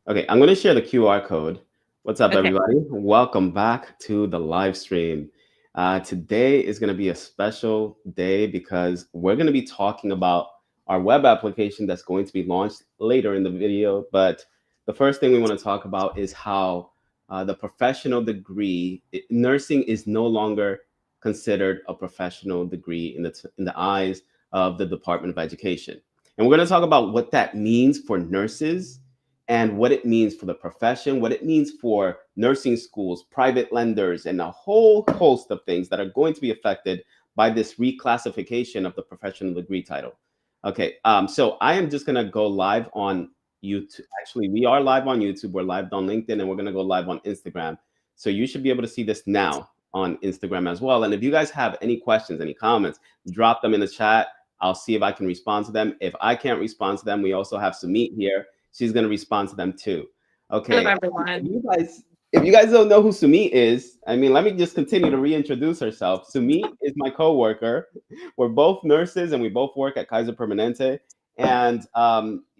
Okay, I'm going to share the QR code. What's up, Okay. everybody? Welcome back to the live stream. Today is going to be a special day because we're going to be talking about our web application that's going to be launched later in the video. But the first thing we want to talk about is how the professional degree, nursing is no longer considered a professional degree in the eyes of the Department of Education. And we're going to talk about what that means for nurses and what it means for the profession, what it means for nursing schools, private lenders, and a whole host of things that are going to be affected by this reclassification of the professional degree title. Okay, so I am just going to go live on YouTube. Actually, we are live on YouTube, we're live on LinkedIn, and we're going to go live on Instagram. So you should be able to see this now on Instagram as well. And if you guys have any questions, any comments, drop them in the chat. I'll see if I can respond to them. If I can't respond to them, we also have Sumit here. She's going to respond to them too. Hello, Okay. If everyone. you guys if you guys don't know who Sumit is, I mean, let me just continue to reintroduce herself. Sumit is my coworker. We're both nurses and we both work at Kaiser Permanente. And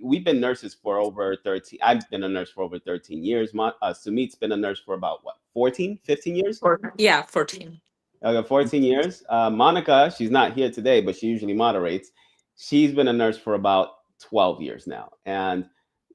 we've been nurses for over 13. I've been a nurse for over 13 years. Sumit's been a nurse for about what, 14, 15 years? Yeah, 14. Okay, 14 years. Monica, she's not here today, but she usually moderates. She's been a nurse for about 12 years now. And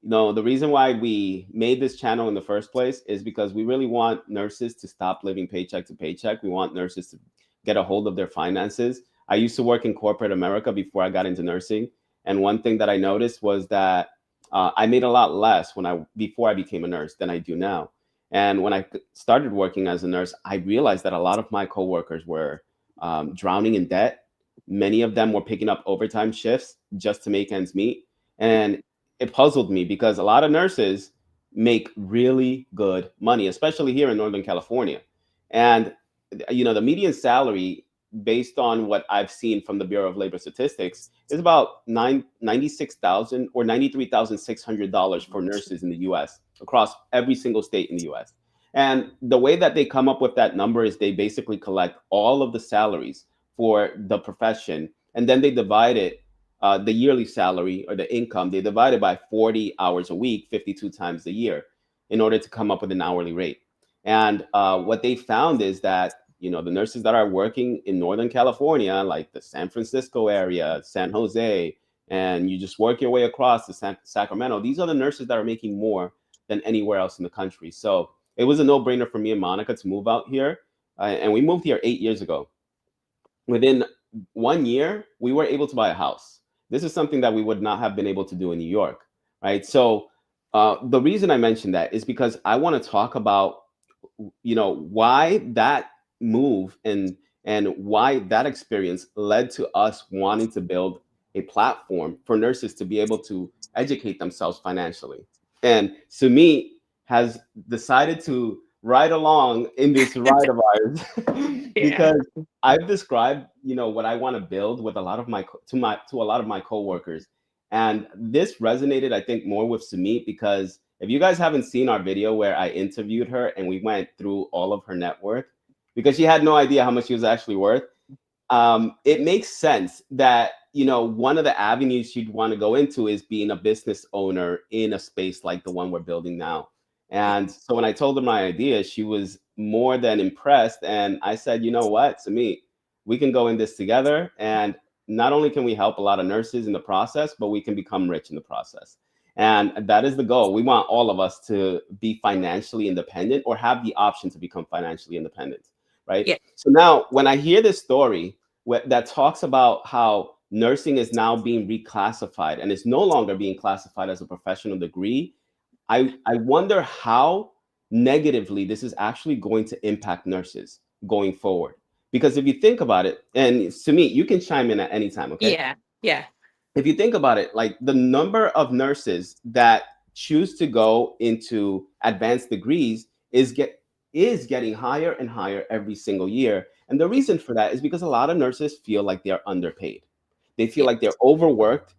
the reason why we made this channel in the first place is because we really want nurses to stop living paycheck to paycheck. We want nurses to get a hold of their finances. I used to work in corporate America before I got into nursing. And one thing that I noticed was that I made a lot less before I became a nurse than I do now. And when I started working as a nurse, I realized that a lot of my coworkers were drowning in debt. Many of them were picking up overtime shifts just to make ends meet. And it puzzled me because a lot of nurses make really good money, especially here in Northern California. And the median salary, based on what I've seen from the Bureau of Labor Statistics, is about 96,000 or $93,600 for nurses in the U.S. across every single state in the U.S. And the way that they come up with that number is they basically collect all of the salaries for the profession, and then they divide it, the yearly salary or the income, they divide it by 40 hours a week, 52 times a year, in order to come up with an hourly rate. And what they found is that the nurses that are working in Northern California, like the San Francisco area, San Jose, and you just work your way across to Sacramento, these are the nurses that are making more than anywhere else in the country. So it was a no-brainer for me and Monica to move out here. And we moved here 8 years ago. Within 1 year, we were able to buy a house. This is something that we would not have been able to do in New York, right? So the reason I mentioned that is because I want to talk about why that move and why that experience led to us wanting to build a platform for nurses to be able to educate themselves financially. And Sumit has decided to ride along in this ride of ours Yeah. because I've described what I want to build with a lot of to a lot of my coworkers, and this resonated, I think, more with Sumit because if you guys haven't seen our video where I interviewed her and we went through all of her net worth, because she had no idea how much she was actually worth, it makes sense that one of the avenues she'd want to go into is being a business owner in a space like the one we're building now. And so when I told her my idea, she was more than impressed. And I said, you know what, to me, we can go in this together. And not only can we help a lot of nurses in the process, but we can become rich in the process. And that is the goal. We want all of us to be financially independent or have the option to become financially independent, right? Yeah. So now, when I hear this story that talks about how nursing is now being reclassified and it's no longer being classified as a professional degree, I wonder how negatively this is actually going to impact nurses going forward. Because if you think about it, and Sumit, you can chime in at any time, okay? Yeah. Yeah. If you think about it, like the number of nurses that choose to go into advanced degrees is getting higher and higher every single year. And the reason for that is because a lot of nurses feel like they're underpaid. They feel Yeah. like they're overworked.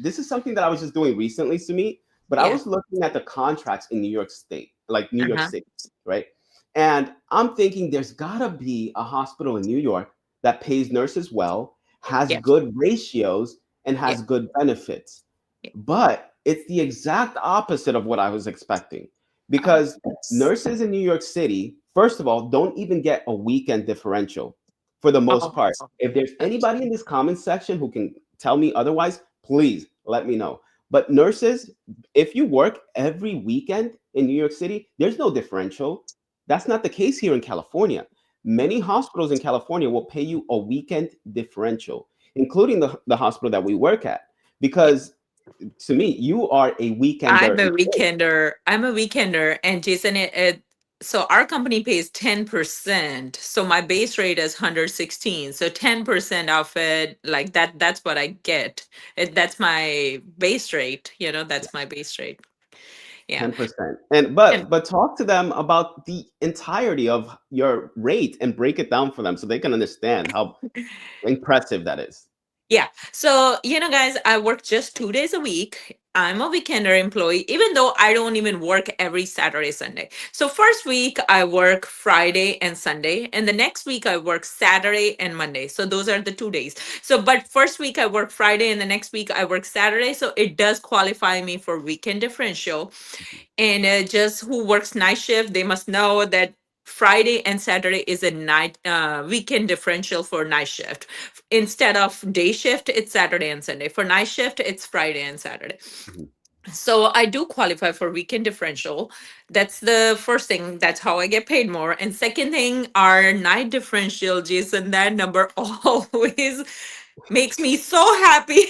This is something that I was just doing recently, Sumit, but I Yeah. was looking at the contracts in New York State, like New York Uh-huh. City, right? And I'm thinking there's gotta be a hospital in New York that pays nurses well, has Yeah. good ratios, and Yeah. has good benefits. Yeah. But it's the exact opposite of what I was expecting. Because Yes. nurses in New York City, first of all, don't even get a weekend differential for the most Oh, part. If there's that's- anybody in this comment section who can tell me otherwise, please let me know. But nurses, if you work every weekend in New York City, there's no differential. That's not the case here in California. Many hospitals in California will pay you a weekend differential, including the hospital that we work at. yeah. Because to me, you are a I'm weekender a employee. weekender. I'm a weekender, and Jason, so our company pays 10%. So my base rate is 116. So 10% of it, like that's what I get. That's my base rate. That's my base rate. Yeah. 10%. And but talk to them about the entirety of your rate and break it down for them so they can understand how impressive that is. Yeah. So, guys, I work just 2 days a week. I'm a weekender employee, even though I don't even work every Saturday, Sunday. So, first week, I work Friday and Sunday. And the next week, I work Saturday and Monday. So, those are the 2 days. So, but first week, I work Friday, and the next week, I work Saturday. So, it does qualify me for weekend differential. And just who works night shift, they must know that Friday and Saturday is a night weekend differential for night shift. Instead of day shift, it's Saturday and Sunday. For night shift, it's Friday and Saturday. Mhm. So I do qualify for weekend differential. That's the first thing. That's how I get paid more. And second thing, our night differential, Jason, that number always makes me so happy.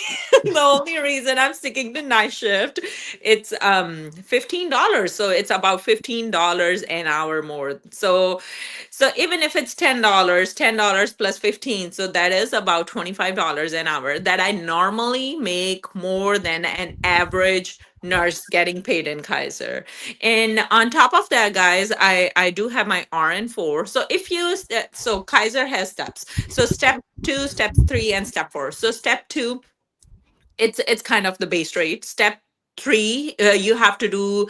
The only reason I'm sticking to night shift, it's $15. So it's about $15 an hour more. So even if it's $10 plus 15, so that is about $25 an hour that I normally make more than an average nurse getting paid in Kaiser. And on top of that, guys, I do have my RN4. So so Kaiser has steps. So step 2, step 3, and step 4. So step 2, it's kind of the base rate. Step 3, you have to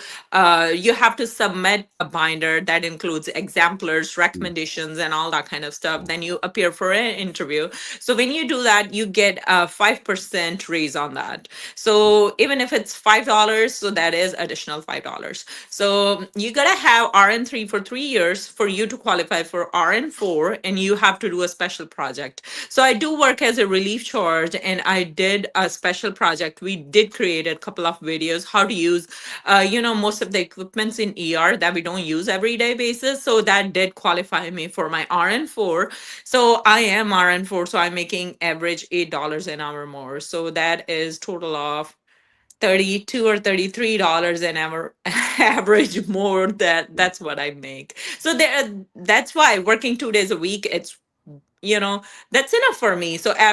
submit a binder that includes exemplars, recommendations, and all that kind of stuff. Then you appear for an interview. So when you do that, you get a 5% raise on that. So even if it's $5, so that is additional $5. So you gotta have RN3 for 3 years for you to qualify for RN4, and you have to do a special project. So I do work as a relief charge, and I did a special project. We did create a couple of videos how to use, most of the equipments in ER that we don't use everyday basis. So that did qualify me for my RN4. So I am RN4, so I'm making average $8 an hour more. So that is total of 32 or $33 an hour average more. That's what I make. So that's why working 2 days a week, it's you know that's enough for me. So my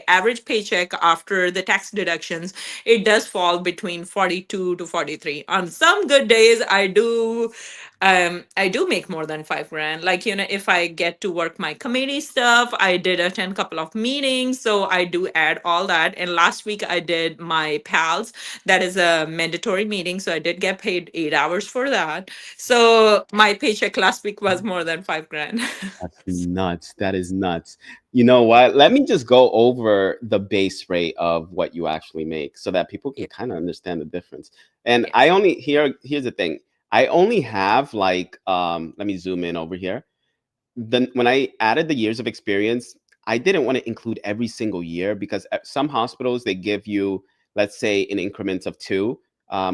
average paycheck after the tax deductions, it does fall between 42 to 43. On some good days, I do make more than 5 grand. Like, if I get to work my committee stuff, I did attend a couple of meetings, so I do add all that. And last week I did my pals. That is a mandatory meeting, so I did get paid 8 hours for that. So my paycheck last week was more than 5 grand. That's nuts. That is nuts. You know what? Let me just go over the base rate of what you actually make so that people can Yeah, kind of understand the difference. And yeah, I only here's the thing. I only have like let me zoom in over here. Then when I added the years of experience, I didn't want to include every single year because at some hospitals they give you, let's say, in increments of two.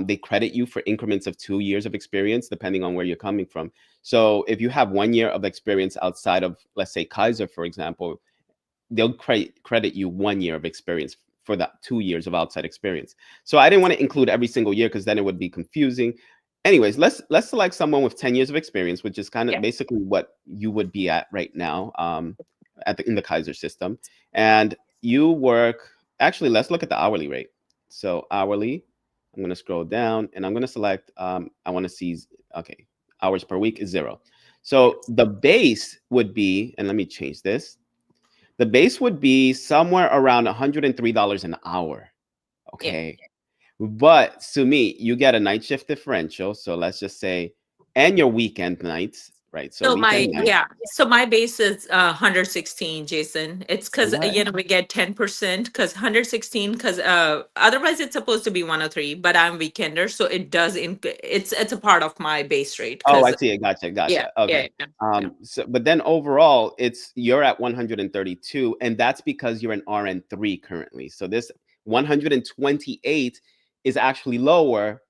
They credit you for increments of 2 years of experience, depending on where you're coming from. So if you have 1 year of experience outside of, let's say, Kaiser, for example, they'll credit you 1 year of experience for that 2 years of outside experience. So I didn't want to include every single year because then it would be confusing. Anyways, let's select someone with 10 years of experience, which is kind of yeah, basically what you would be at right now, in the Kaiser system. And you work, actually, let's look at the hourly rate. So hourly, I'm going to scroll down and I'm going to select, I want to see, okay, hours per week is 0. yeah, So the base would be, and let me change this, the base would be somewhere around $103 an hour. yeah, Okay. But to me, you get a night shift differential. So let's just say, and your weekend nights, right? So So weekend my night. yeah, so my base is 116, Jason. It's because What? we get 10% because 116 because otherwise it's supposed to be 103, but I'm weekender, so it does it's a part of my base rate Oh, I because see it. Gotcha, yeah, gotcha. yeah, Okay. yeah, yeah, So but then overall, it's you're at 132, and that's because you're an RN3 currently. So this 128 is actually lower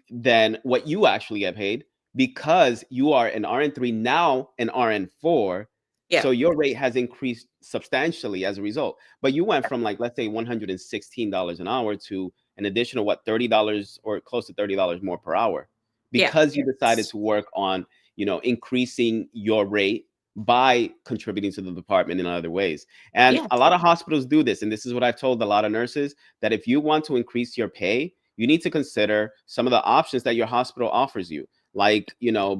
than what you actually get paid because you are an RN3 now an RN4. yeah. So your rate has increased substantially as a result. But you went from like let's say $116 an hour to an additional what $30 or close to $30 more per hour Yeah. because you decided to work on increasing your rate by contributing to the department in other ways. And Yeah. a lot of hospitals do this, and this is what I've told a lot of nurses, that if you want to increase your pay, you need to consider some of the options that your hospital offers you, like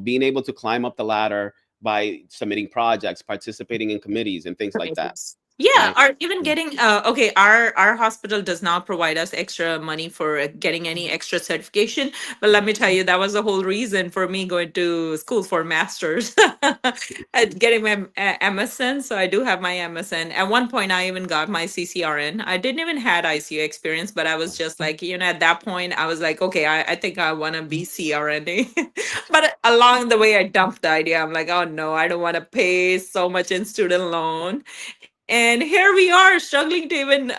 being able to climb up the ladder by submitting projects, participating in committees and things like that, Committees. Yeah, right? or even getting okay, our hospital does not provide us extra money for getting any extra certification, but let me tell you that was the whole reason for me going to school for masters and getting my MSN. So I do have my MSN. At one point I even got my CCRN. I didn't even had ICU experience, but I was just like, at that point I was like, okay, I think I want to be CRNA. But along the way I dumped the idea. I'm like, oh no, I don't want to pay so much in student loan, and here we are struggling to even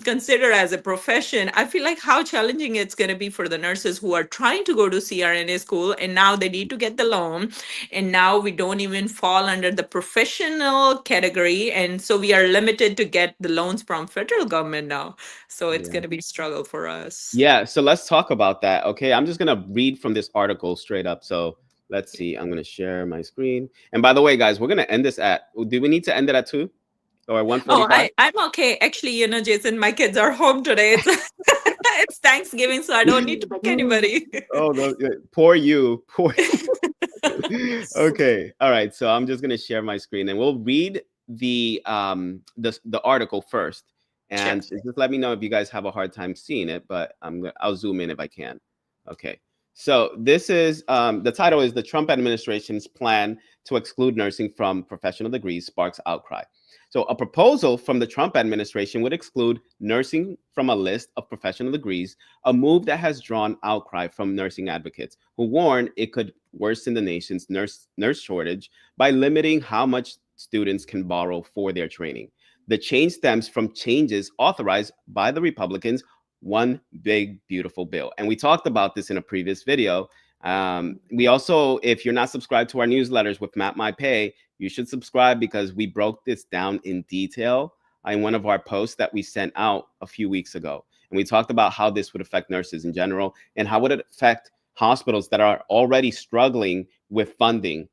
consider as a profession. I feel like how challenging it's going to be for the nurses who are trying to go to CRNA school and now they need to get the loan. And now we don't even fall under the professional category. And so we are limited to get the loans from federal government now. So it's Yeah. going to be struggle for us. Yeah, so let's talk about that. Okay, I'm just gonna read from this article straight up. So let's see. I'm gonna share my screen. And by the way, guys, we're gonna end this at. Do we need to end it at 2 or Oh, 1:45? I'm okay. Actually, Jason, my kids are home today. It's it's Thanksgiving, so I don't need to pick anybody. Oh, poor you, poor. Okay, all right. So I'm just gonna share my screen, and we'll read the article first, Sure. and just let me know if you guys have a hard time seeing it. But I'll zoom in if I can. Okay. So this is the title is the Trump administration's plan to exclude nursing from professional degrees sparks outcry. So a proposal from the Trump administration would exclude nursing from a list of professional degrees, a move that has drawn outcry from nursing advocates who warn it could worsen the nation's nurse shortage by limiting how much students can borrow for their training. The change stems from changes authorized by the Republicans, one big beautiful bill. And we talked about this in a previous video. We also, if you're not subscribed to our newsletters with Map My Pay, you should subscribe because we broke this down in detail in one of our posts that we sent out a few weeks ago. And we talked about how this would affect nurses in general and how would it affect hospitals that are already struggling with funding.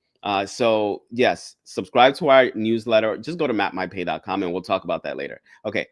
So yes, subscribe to our newsletter. Just go to mapmypay.com and we'll talk about that later. Okay.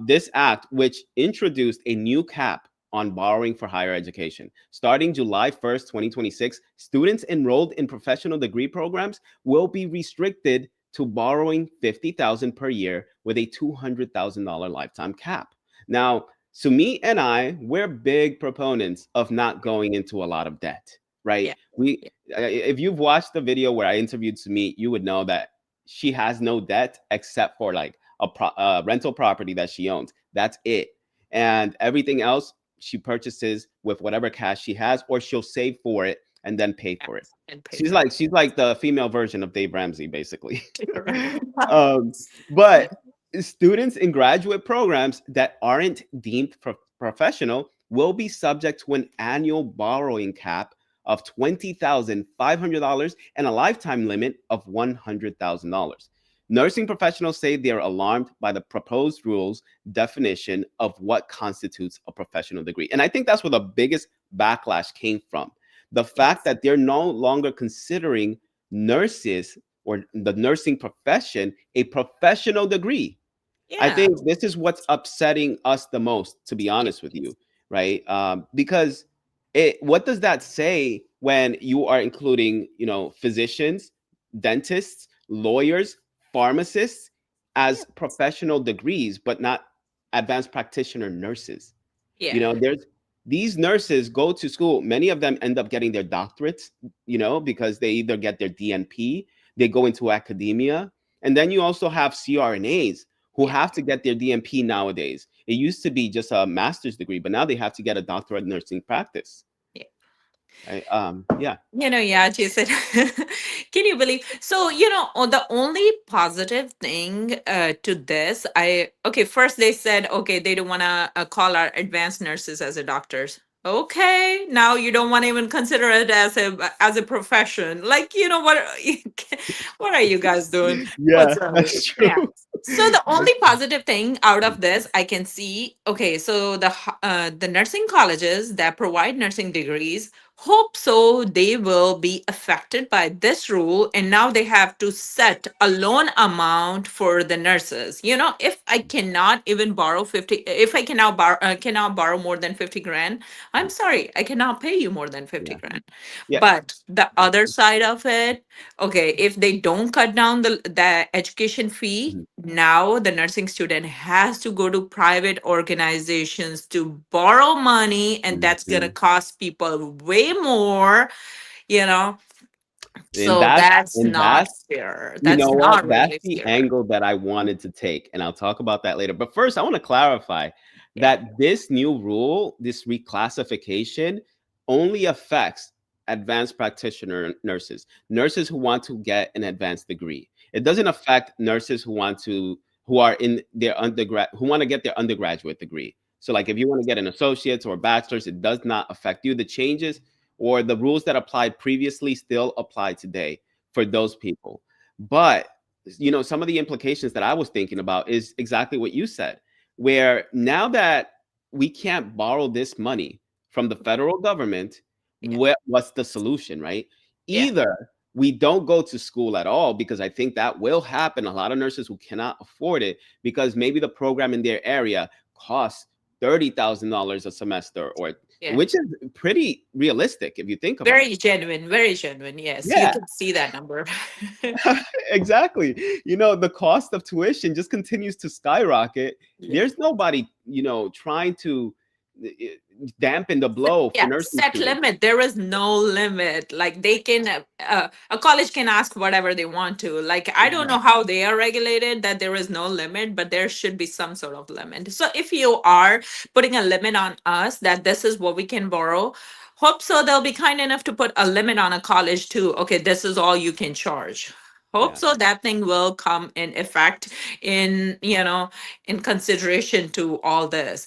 This act, which introduced a new cap on borrowing for higher education. Starting July 1st, 2026, students enrolled in professional degree programs will be restricted to borrowing $50,000 per year with a $200,000 lifetime cap. Now, Sumit and we're big proponents of not going into a lot of debt, right? Yeah. We, Yeah. if you've watched the video where I interviewed Sumit, you would know that she has no debt except for like a rental property that she owns. That's it. And everything else she purchases with whatever cash she has, or she'll save for it and then pay Yeah. for it. And pay She's for like it. she's like the female version of Dave Ramsey, basically. You're right. um, but students in graduate programs that aren't deemed professional will be subject to an annual borrowing cap of $20,500 and a lifetime limit of $100,000. Nursing professionals say they are alarmed by the proposed rules definition of what constitutes a professional degree. And I think that's where the biggest backlash came from. The fact Yes. that they're no longer considering nurses or the nursing profession a professional degree. I Yeah. think this is what's upsetting us the most, to be Yeah. honest with you, right? Because what does that say when you are including, physicians, dentists, lawyers, pharmacists as Yes. professional degrees, but not advanced practitioner nurses? Yeah. There's These nurses go to school. Many of them end up getting their doctorates, because they either get their DNP, they go into academia. And then you also have CRNAs who Yeah. have to get their DNP nowadays. It used to be just a master's degree, but now they have to get a doctorate in nursing practice. Yeah. Right? Yeah. Yeah, Jason. Can you believe? So, the only positive thing to this, okay, first they said, okay, they don't want to call our advanced nurses as a doctors. Okay, now you don't want to even consider it as a profession. Like, what what are you guys doing? Yeah, What's up? that's true. Yeah. So the only positive thing out of this I can see, okay, so the nursing colleges that provide nursing degrees hope so they will be affected by this rule, and now they have to set a loan amount for the nurses. If I cannot even borrow 50, if I cannot borrow more than 50 grand, I'm sorry, I cannot pay you more than 50 Yeah. grand. Yeah. But the other side of it, okay, if they don't cut down the education fee, Mhm. now the nursing student has to go to private organizations to borrow money, and that's going to Mhm. cost people way more, you know And so that's that's and not that's fair. You That's know what? not That's really the fair. angle that I wanted to take, and I'll talk about that later. But first, I want to clarify Yeah. that this new rule, this reclassification, only affects advanced practitioner nurses who want to get an advanced degree. It doesn't affect nurses who are in their who want to get their undergraduate degree. So, like if you want to get an associate's or a bachelor's, it does not affect you. The changes or the rules that applied previously still apply today for those people. But some of the implications that I was thinking about is exactly what you said, where now that we can't borrow this money from the federal government, Yeah. what's the solution, right? Yeah. Either we don't go to school at all, because I think that will happen. A lot of nurses who cannot afford it because maybe the program in their area costs $30,000 a semester, or Yeah. which is pretty realistic if you think about it. Very genuine. Very genuine. Yes, you Yeah, can see that number. exactly. The cost of tuition just continues to skyrocket. Yeah. There's nobody, trying to dampen the blow for Yeah, nursing set students. limit. There is no limit. Like they can, a college can ask whatever they want to. Like I don't Yeah. know how they are regulated that there is no limit, but there should be some sort of limit. So if you are putting a limit on us that this is what we can borrow, hope so they'll be kind enough to put a limit on a college too. Okay, this is all you can charge. Hope Yeah. so that thing will come in effect in consideration to all this.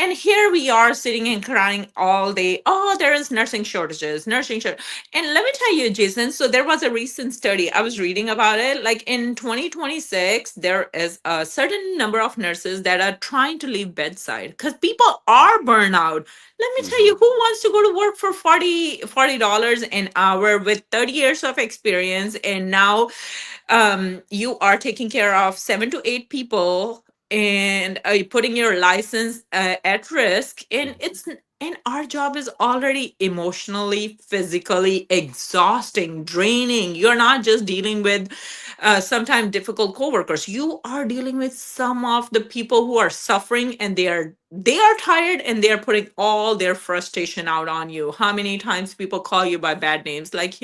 And here we are sitting and crying all day. Oh, there is nursing shortages, nursing shortage. And let me tell you, Jason, so there was a recent study I was reading about it. Like in 2026, there is a certain number of nurses that are trying to leave bedside because people are burnout. Let me tell Mhm. you, who wants to go to work for $40 an hour with 30 years of experience, and now you are taking care of 7 to 8 people, and putting your license at risk, and our job is already emotionally, physically exhausting, draining. You're not just dealing with sometimes difficult coworkers. You are dealing with some of the people who are suffering, and they are tired, and they're putting all their frustration out on you. How many times people call you by bad names, like,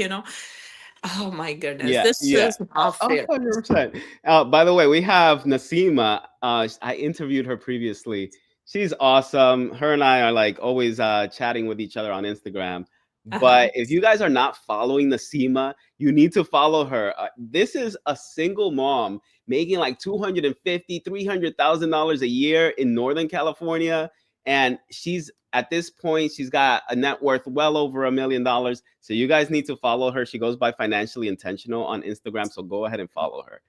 oh my goodness, Yeah, this yeah. is not A fair. 100%. By the way, we have Nasima. I interviewed her previously. She's awesome. Her and I are like always chatting with each other on Instagram. Uh-huh. But if you guys are not following Nasima, you need to follow her. This is a single mom making like 250, $300,000 a year in Northern California, and she's at this point she's got a net worth well over $1 million. So you guys need to follow her. She goes by Financially Intentional on Instagram, so go ahead and follow her.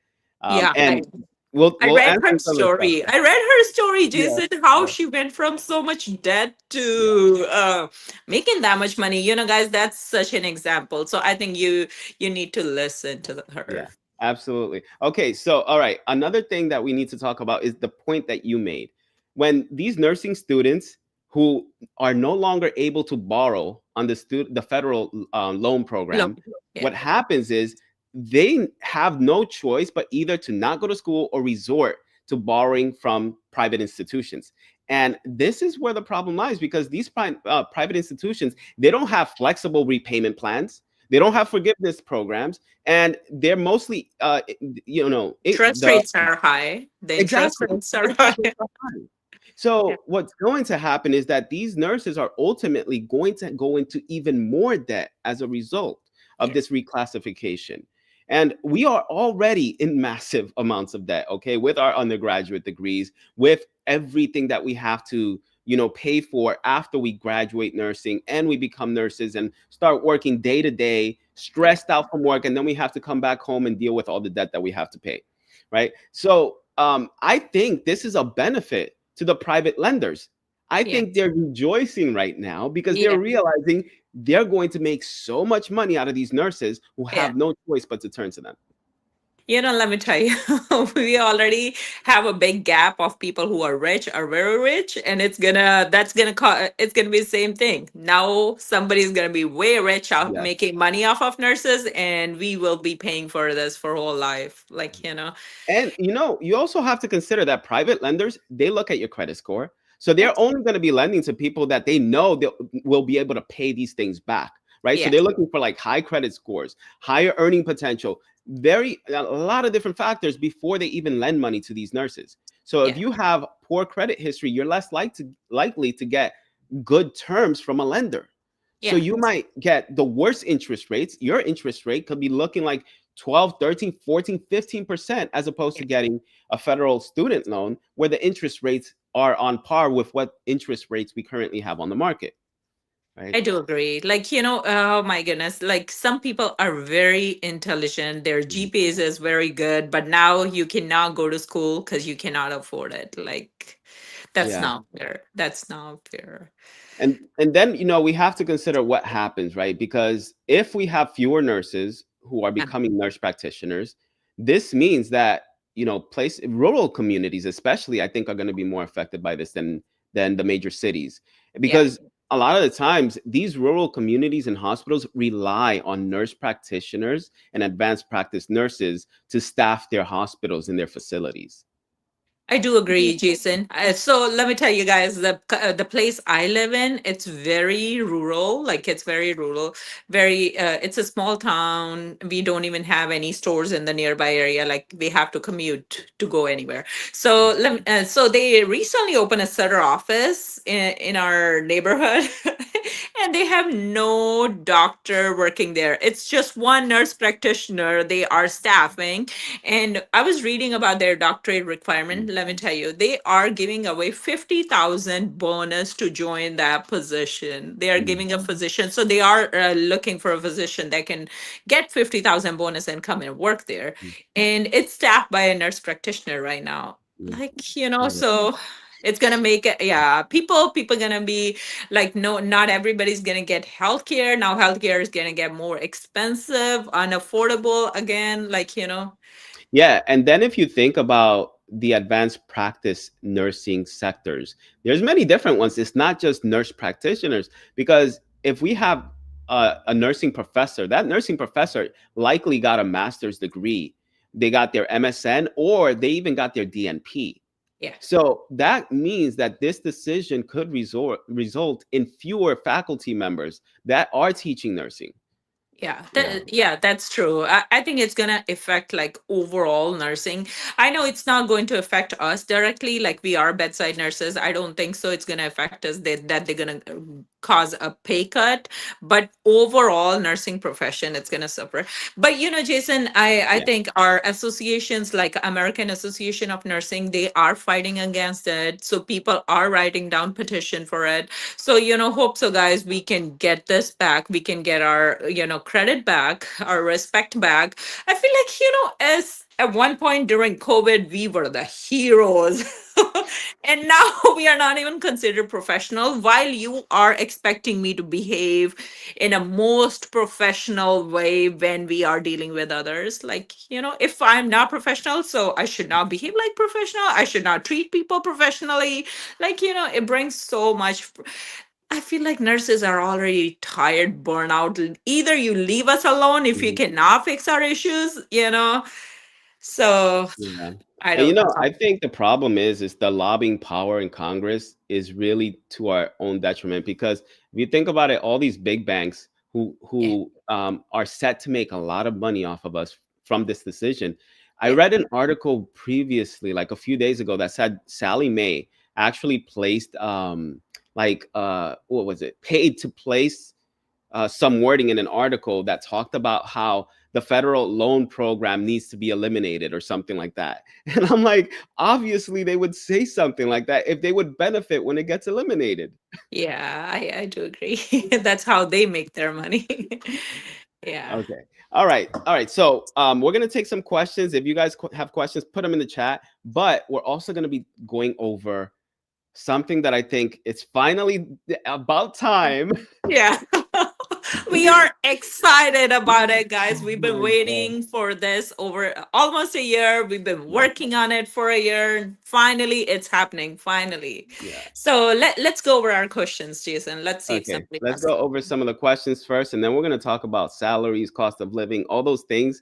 Yeah, And we'll I we'll read answer her some of the story. questions. I read her story, Yeah, Jason, how yeah, she went from so much debt yeah. to making that much money. Guys, that's such an example. So I think you need to listen to Yeah, her. absolutely. Okay, so all right, another thing that we need to talk about is the point that you made. When these nursing students who are no longer able to borrow on the federal loan Look, program, yeah, what happens is they have no choice but either to not go to school or resort to borrowing from private institutions. And this is where the problem lies, because these private institutions, they don't have flexible repayment plans. They don't have forgiveness programs, and they're mostly, Interest the rates are high. The interest exactly, rates are interest high. rates are high. Yeah. So what's going to happen is that these nurses are ultimately going to go into even more debt as a result of Yeah. this reclassification. And we are already in massive amounts of debt, okay, with our undergraduate degrees, with everything that we have to, pay for after we graduate nursing and we become nurses and start working day to day, Yeah. stressed out from work, and then we have to come back home and deal with all the debt that we have to pay, right? So I think this is a benefit to the private lenders. I Yeah. think they're rejoicing right now because they're Yeah. realizing they're going to make so much money out of these nurses who Yeah. have no choice but to turn to them. Let me tell you, we already have a big gap of people who are rich, are very rich, and it's gonna be the same thing. Now somebody's gonna be way rich out Yes. making money off of nurses, and we will be paying for this for whole life. And you also have to consider that private lenders, they look at your credit score. So they're Yes, only going to be lending to people that they know they will be able to pay these things back, right? So yeah, they're looking for like high credit scores, higher earning potential, very a lot of different factors before they even lend money to these nurses. So if yeah, you have poor credit history, you're less likely to get good terms from a lender. So yeah. you might get the worst interest rates. Your interest rate could be looking like 12, 13, 14, 15%, as opposed Yeah. to getting a federal student loan where the interest rates are on par with what interest rates we currently have on the market, right? I do agree. Oh my goodness, like some people are very intelligent, their Mhm. GPAs is very good, but now you cannot go to school because you cannot afford it. Like, that's Yeah. not fair. That's not fair. And then we have to consider what happens, right? Because if we have fewer nurses who are Uh, becoming nurse practitioners, this means that place rural communities especially, I think, are going to be more affected by this than the major cities, yeah. because a lot of the times these rural communities and hospitals rely on nurse practitioners and advanced practice nurses to staff their hospitals and their facilities. I do agree, Jason. So let me tell you guys, the place I live in, it's very rural. Like it's very rural, very. It's a small town. We don't even have any stores in the nearby area. Like we have to commute to go anywhere. So they recently opened a Sutter office in our neighborhood, and they have no doctor working there. It's just one nurse practitioner they are staffing, and I was reading about their doctorate requirement. Let me tell you, they are giving away 50,000 bonus to join that position. They are Mhm. giving a physician, so they are looking for a physician that can get 50,000 bonus and come and work there. And it's staffed by a nurse practitioner right now. Mhm. Yeah. So it's gonna make it, yeah, people gonna be like, no, not everybody's gonna get healthcare now. Healthcare is gonna get more expensive, unaffordable again, Yeah, and then if you think about the advanced practice nursing sectors, there's many different ones. It's not just nurse practitioners, because if we have a nursing professor, that nursing professor likely got a master's degree. They got their MSN, or they even got their DNP. yeah. So that means that this decision could result in fewer faculty members that are teaching nursing. Yeah, Yeah. that's true. I think it's gonna affect like overall nursing. I know it's not going to affect us directly, like we are bedside nurses. I don't think so. It's gonna affect us that they're gonna cause a pay cut, but overall nursing profession, it's gonna suffer. But Jason, I Yeah. think our associations, like American Association of Nursing, they are fighting against it. So people are writing down petition for it. So, hope so, guys, we can get this back. We can get our, credit back, our respect back. I feel like, as at one point during COVID, we were the heroes. And now we are not even considered professional, while you are expecting me to behave in a most professional way when we are dealing with others. Like, if I'm not professional, so I should not behave like professional. I should not treat people professionally. Like, it brings so much. I feel like nurses are already tired, burnout. Either you leave us alone if you Mhm. cannot fix our issues. So Yeah. I And don't know I how. think the problem is the lobbying power in Congress is really to our own detriment because if you think about it, all these big banks Yeah, who are set to make a lot of money off of us from this decision. I yeah, read an article previously, like a few days ago, that said Sally Mae actually placed what was it? Paid to place some wording in an article that talked about how the federal loan program needs to be eliminated or something like that. And I'm like, obviously they would say something like that if they would benefit when it gets eliminated. yeah. I do agree. That's how they make their money. Yeah. Okay. All right. All right. So we're going to take some questions. If you guys have questions, put them in the chat. But we're also going to be going over something that I think it's finally about time. Yeah. We are excited about it, guys. We've been My God. waiting for this over almost a year. We've been Yeah. working on it for a year. Finally, it's happening. Finally. Yeah. So let's go over our questions, Jason. Let's see if Okay, somebody let's has some. go over some of the questions first, and then we're going to talk about salaries, cost of living, all those things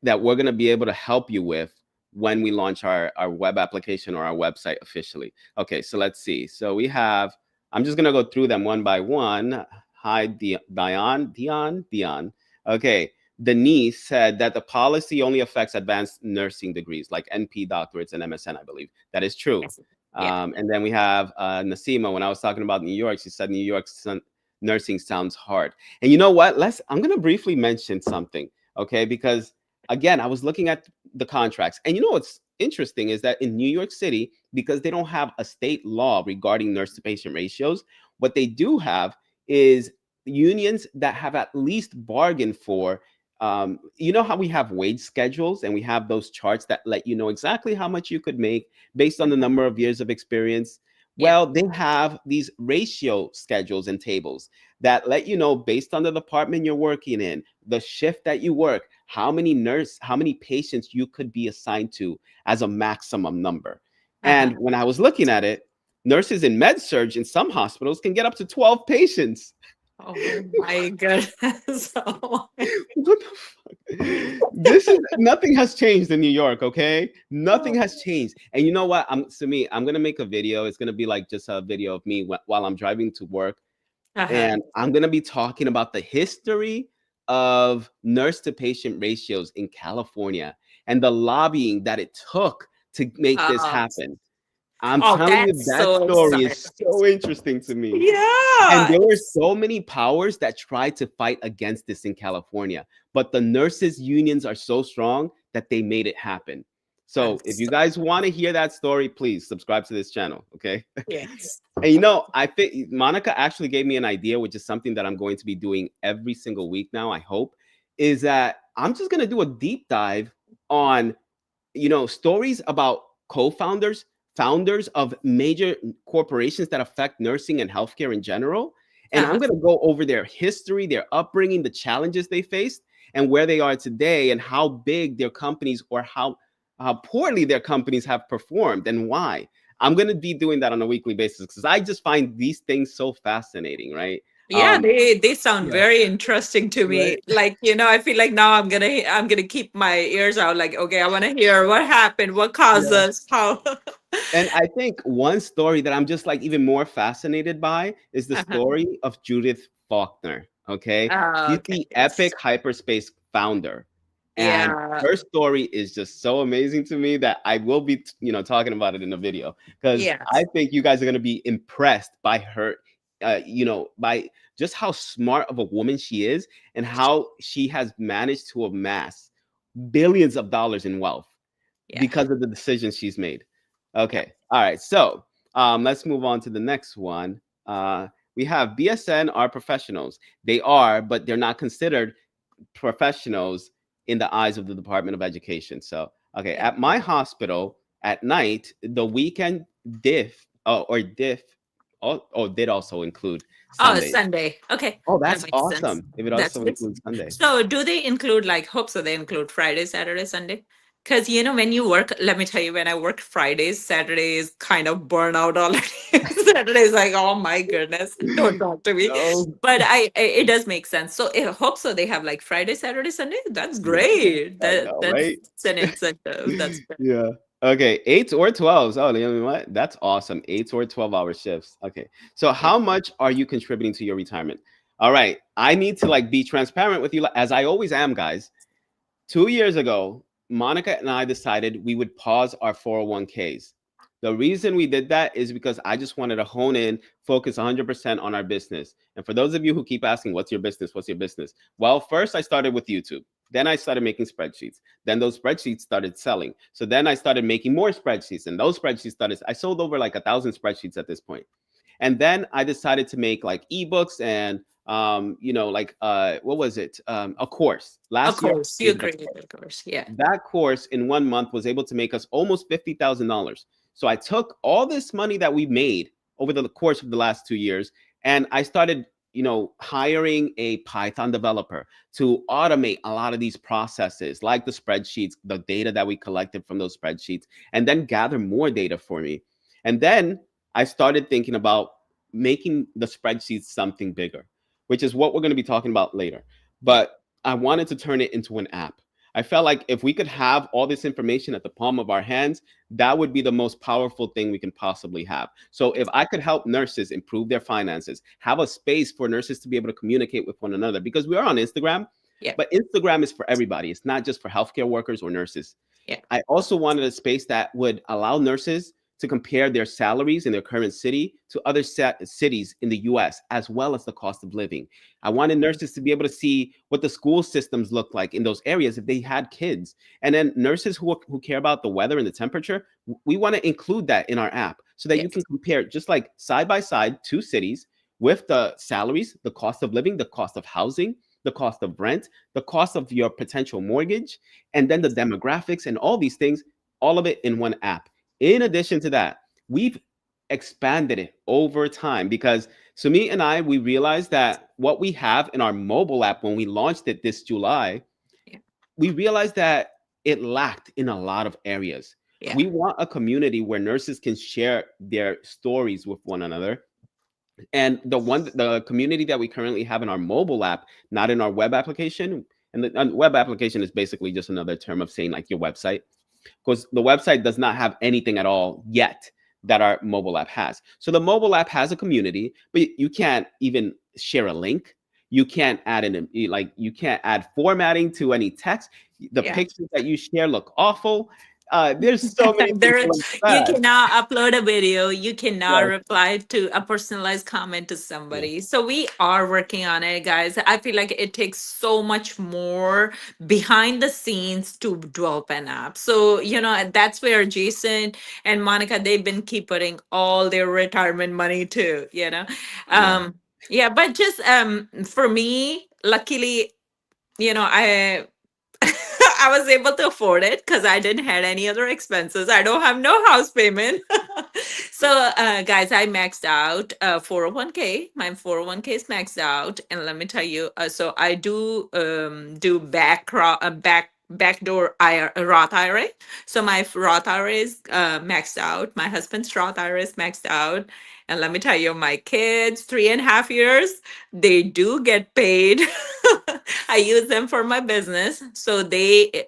that we're going to be able to help you with when we launch our web application or our website officially. Okay, so let's see. So we have, I'm just going to go through them one by one. Hi, Dion. Okay, Denise said that the policy only affects advanced nursing degrees like NP doctorates and MSN, I believe. That is true. Yes. Yeah. And then we have Nasima. When I was talking about New York, she said New York nursing sounds hard. And you know what? I'm going to briefly mention something, okay? Because again, I was looking at the contracts. And you know what's interesting is that in New York City, because they don't have a state law regarding nurse to patient ratios, what they do have is unions that have at least bargained for. You know how we have wage schedules and we have those charts that let you know exactly how much you could make based on the number of years of experience. Yeah. Well, they have these ratio schedules and tables that let you know based on the department you're working in, the shift that you work, how many patients you could be assigned to as a maximum number. Uh-huh. And when I was looking at it, nurses in med surge in some hospitals can get up to 12 patients. Oh my goodness. Oh my- What the fuck? This is nothing has changed in New York, okay? Nothing has changed. And you know what? I'm gonna make a video. It's gonna be like just a video of me while I'm driving to work, Uh-huh. and I'm gonna be talking about the history of nurse to patient ratios in California and the lobbying that it took to make this Oh, happen. I'm oh, telling you, that's that so story is exciting. so interesting to me. And Yeah. there were It's so many powers that tried to fight against this in California, but the nurses' unions are so strong that they made it happen. I'm So if you so guys want to hear that story, please subscribe to this channel, okay? yes. And I think Monica actually gave me an idea, which is something that I'm going to be doing every single week now, I hope, is that I'm just going to do a deep dive on stories about co-founders, founders of major corporations that affect nursing and healthcare in general. And I'm Uh-huh. going to go over their history, their upbringing, the challenges they faced, and where they are today, and how big their companies or how poorly their companies have performed and why. I'm going to be doing that on a weekly basis because I just find these things so fascinating, right? Yeah, they sound Yeah, very interesting to me. right. Like, I feel like now I'm gonna keep my ears out. Like, okay, I want to hear what happened, what caused Yeah. us, how. And I think one story that I'm just like even more fascinated by is the Uh-huh. story of Judith Faulkner. Okay. Oh, She's okay. the epic Yes. hyperspace founder. And Yeah. her story is just so amazing to me that I will be, talking about it in a video because I Yes. think you guys are going to be impressed by her, by just how smart of a woman she is and how she has managed to amass billions of dollars in wealth Yeah. because of the decisions she's made. Yeah. Okay. All right. So let's move on to the next one. We have BSN are professionals. They are, but they're not considered professionals in the eyes of the Department of Education. So, okay, Yeah. at my hospital at night, the weekend diff or diff did also include Oh, it's Sundays. Sunday. Okay, Oh, that that's makes sense. awesome. If it That's also good. includes Sunday. So, do they include like hope? So they include Friday, Saturday, Sunday? Because when you work, let me tell you, when I work Fridays, Saturday is kind of burnout already. Saturday is like, oh my goodness, don't talk to me. Oh, But it does make sense. So, I hope so. They have like Friday, Saturday, Sunday. That's yeah, great. I That's know, right? an incentive. That's good. Yeah. Okay, 8 or 12s. Oh, you know what? That's awesome. 8 or 12-hour shifts. Okay. So Yeah. how much are you contributing to your retirement? All right. I need to like be transparent with you as I always am, guys. 2 years ago, Monica and I decided we would pause our 401ks. The reason we did that is because I just wanted to hone in, focus 100% on our business. And for those of you who keep asking, what's your business? What's your business? Well, first I started with YouTube. Then I started making spreadsheets. Then those spreadsheets started selling. So then I started making more spreadsheets, and those spreadsheets started. I sold over like 1,000 spreadsheets at this point. And then I decided to make like ebooks and like what was it? A course. Of Last year I course, you created a created a course. Yeah. that course in 1 month was able to make us almost $50,000. So I took all this money that we made over the course of the last 2 years, and I started, hiring a Python developer to automate a lot of these processes, like the spreadsheets, the data that we collected from those spreadsheets, and then gather more data for me. And then I started thinking about making the spreadsheets something bigger, which is what we're going to be talking about later. Yeah. But I wanted to turn it into an app. I felt like if we could have all this information at the palm of our hands, that would be the most powerful thing we can possibly have. So if I could help nurses improve their finances, have a space for nurses to be able to communicate with one another, because we are on Instagram, Yeah. but Instagram is for everybody. It's not just for healthcare workers or nurses. Yeah. I also wanted a space that would allow nurses to compare their salaries in their current city to other cities in the US, as well as the cost of living. I wanted nurses to be able to see what the school systems look like in those areas if they had kids. And then nurses who care about the weather and the temperature, we want to include that in our app so that you Yes. can compare just like side by side two cities with the salaries, the cost of living, the cost of housing, the cost of rent, the cost of your potential mortgage, and then the Yes. demographics and all these things, all of it in one app. In addition to that, we've expanded it over time because Sumit and I, we realized that what we have in our mobile app when we launched it this July, Yeah. we realized that it lacked in a lot of areas. Yeah. We want a community where nurses can share their stories with one another. And the community that we currently have in our mobile app, not in our web application, and the web application is basically just another term of saying like your website, because the website does not have anything at all yet that our mobile app has. So the mobile app has a community, but you can't even share a link. You can't add you can't add formatting to any text. The Yeah. pictures that you share look awful. There's so many things There, that look you bad. cannot upload a video. You cannot Yeah, reply to a personalized comment to yeah, somebody. So we are working on it, guys. I feel like it takes so much more behind the scenes to develop an app. So and that's where Jason and Monica, they've been keep putting all their retirement money too. yeah, Yeah, but just for me, luckily, I I was able to afford it because I didn't had any other expenses. I don't have no house payment. So, guys, I maxed out 401k. My 401k is maxed out, and let me tell you. So I do backdoor Roth IRA. So my Roth IRA is maxed out. My husband's Roth IRA is maxed out, and let me tell you, my kids, 3.5 years, they do get paid. I use them for my business, so they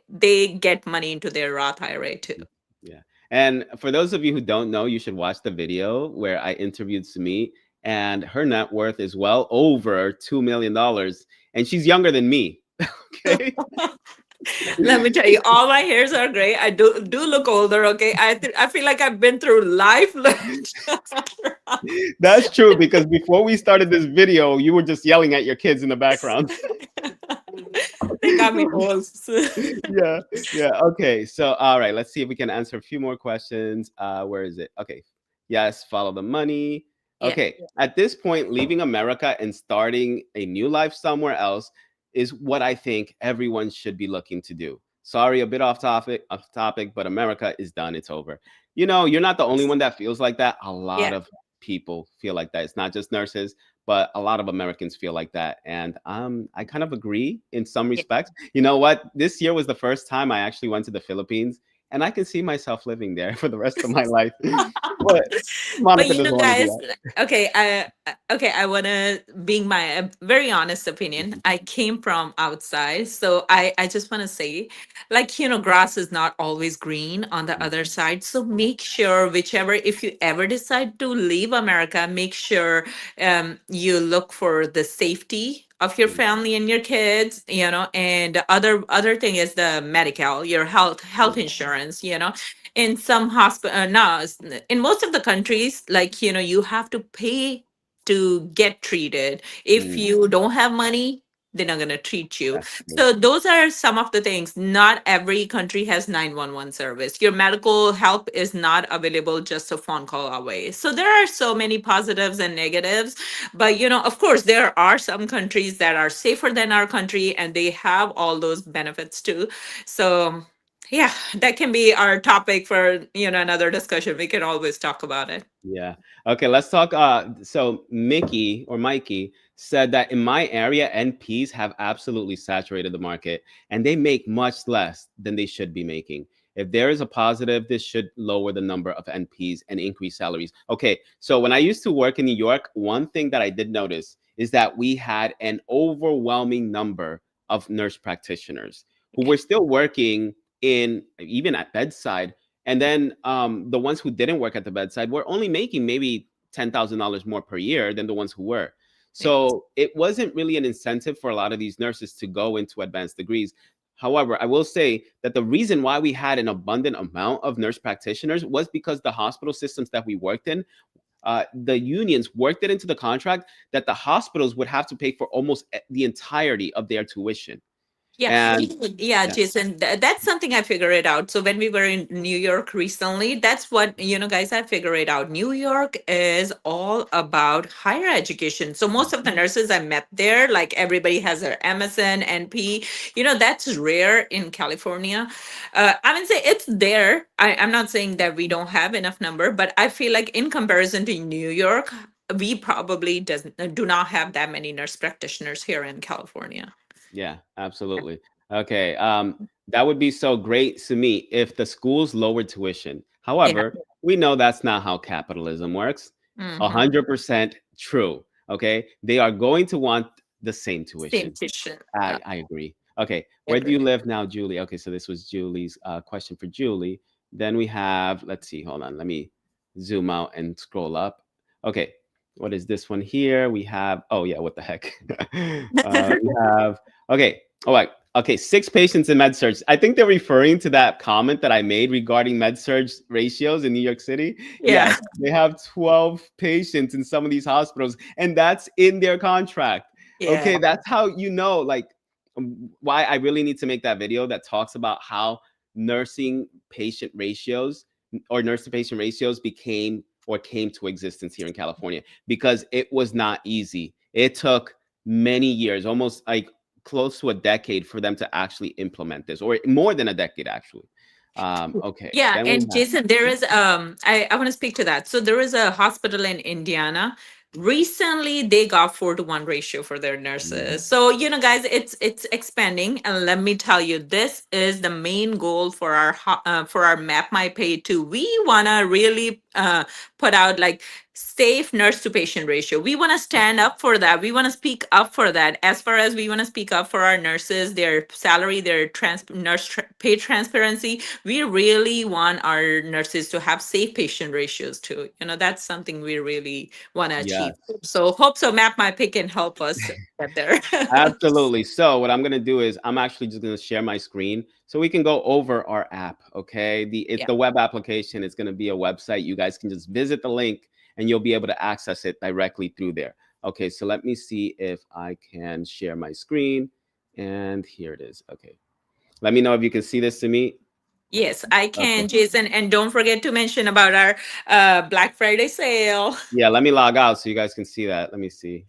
get money into their Roth IRA too. yeah. And for those of you who don't know, you should watch the video where I interviewed Sumit, and her net worth is well over $2 million, and she's younger than me. Okay. Let me tell you, all my hairs are gray. I do look older. Okay, I feel like I've been through life. That's true because before we started this video, you were just yelling at your kids in the background. They got me old. Yeah, yeah. Okay, so all right, let's see if we can answer a few more questions. Where is it? Okay, yes, follow the money. Yeah, Okay, at this point, leaving America and starting a new life somewhere else is what I think everyone should be looking to do. Sorry, a bit off topic, but America is done. It's over. You're not the only one that feels like that. A lot yeah, of people feel like that. It's not just nurses, but a lot of Americans feel like that, and I kind of agree in some yeah. respects. You know what? This year was the first time I actually went to the Philippines, and I can see myself living there for the rest of my life. What? But Monica you doesn't know, want to do guys, that. okay, I wanna, being my very honest opinion, I came from outside, so I just wanna say, like, grass is not always green on the Mhm. other side. So make sure, whichever, if you ever decide to leave America, make sure you look for the safety of your Mhm. family and your kids, and the other thing is the medical, your health Yeah. insurance, in some hospital, no, in most of the countries, like, you have to pay to get treated. If Mm, you don't have money, they're not going to treat you. that's true. So those are some of the things. Not every country has 911 service. Your medical help is not available just a phone call away. So there are so many positives and negatives. But of course, there are some countries that are safer than our country, and they have all those benefits too. So yeah, that can be our topic for another discussion. We can always talk about it. Yeah. Okay, let's talk. So Mickey or Mikey said that in my area, NPs have absolutely saturated the market and they make much less than they should be making. If there is a positive, this should lower the number of NPs and increase salaries. Okay, so when I used to work in New York, one thing that I did notice is that we had an overwhelming number of nurse practitioners who Yeah. were still working in even at bedside, and then the ones who didn't work at the bedside were only making maybe $10,000 more per year than the ones who were. Yes. So it wasn't really an incentive for a lot of these nurses to go into advanced degrees. However, I will say that the reason why we had an abundant amount of nurse practitioners was because the hospital systems that we worked in, the unions worked it into the contract that the hospitals would have to pay for almost the entirety of their tuition. Yeah, And yeah, yeah, Jason, that's something I figured it out. So when we were in New York recently, that's what, guys, I figured it out. New York is all about higher education. So most of the nurses I met there, like everybody has their MSN, NP, that's rare in California. I would say it's there. I'm not saying that we don't have enough number, but I feel like in comparison to New York, we probably do not have that many nurse practitioners here in California. yeah, absolutely. Okay, that would be so great to me if the schools lowered tuition. Yeah. However, we know that's not how capitalism works. Mm-hmm. 100% true. Okay, they are going to want the same Same tuition. tissue. I agree. Okay, where do Agree. you live now, Julie? Okay, so this was Julie's question for Julie. Then we have, let's see, hold on, let me zoom out and scroll up. Okay, what is this one here? We have, oh yeah, what the heck? We have, okay, all right. Okay, 6 patients in med surge. I think they're referring to that comment that I made regarding med surge ratios in New York City. Yeah. Yes, they have 12 patients in some of these hospitals, and that's in their contract. Yeah. Okay, that's how you know, like, why I really need to make that video that talks about how nursing patient ratios or nurse to patient ratios became or came to existence here in California, because it was not easy. It took many years, almost like close to a decade, for them to actually implement this, or more than a decade actually. Okay, Yeah, then we and have. Jason, there is I want to speak to that. So there is a hospital in Indiana. Recently they got 4-to-1 ratio for their Mm, nurses. So, guys, it's expanding. And let me tell you, this is the main goal for our for our Map My Pay too. We wanna really put out like safe nurse to patient ratio. We want to stand up for that. We want to speak up for that. As far as we want to speak up for our nurses, their salary, their pay transparency, we really want our nurses to have safe patient ratios too. That's something we really want to achieve. yes. So hope so Map My Pick can help us get there. Absolutely. So what I'm gonna do is I'm actually just gonna share my screen so we can go over our app. Okay. It's Yeah. the web application. It's gonna be a website. You guys can just visit the link and you'll be able to access it directly through there. Okay, so let me see if I can share my screen. And here it is. Okay. Let me know if you can see this to me. Yes, I Okay. can, Jason. And don't forget to mention about our Black Friday sale. Yeah, let me log out so you guys can see that. Let me see.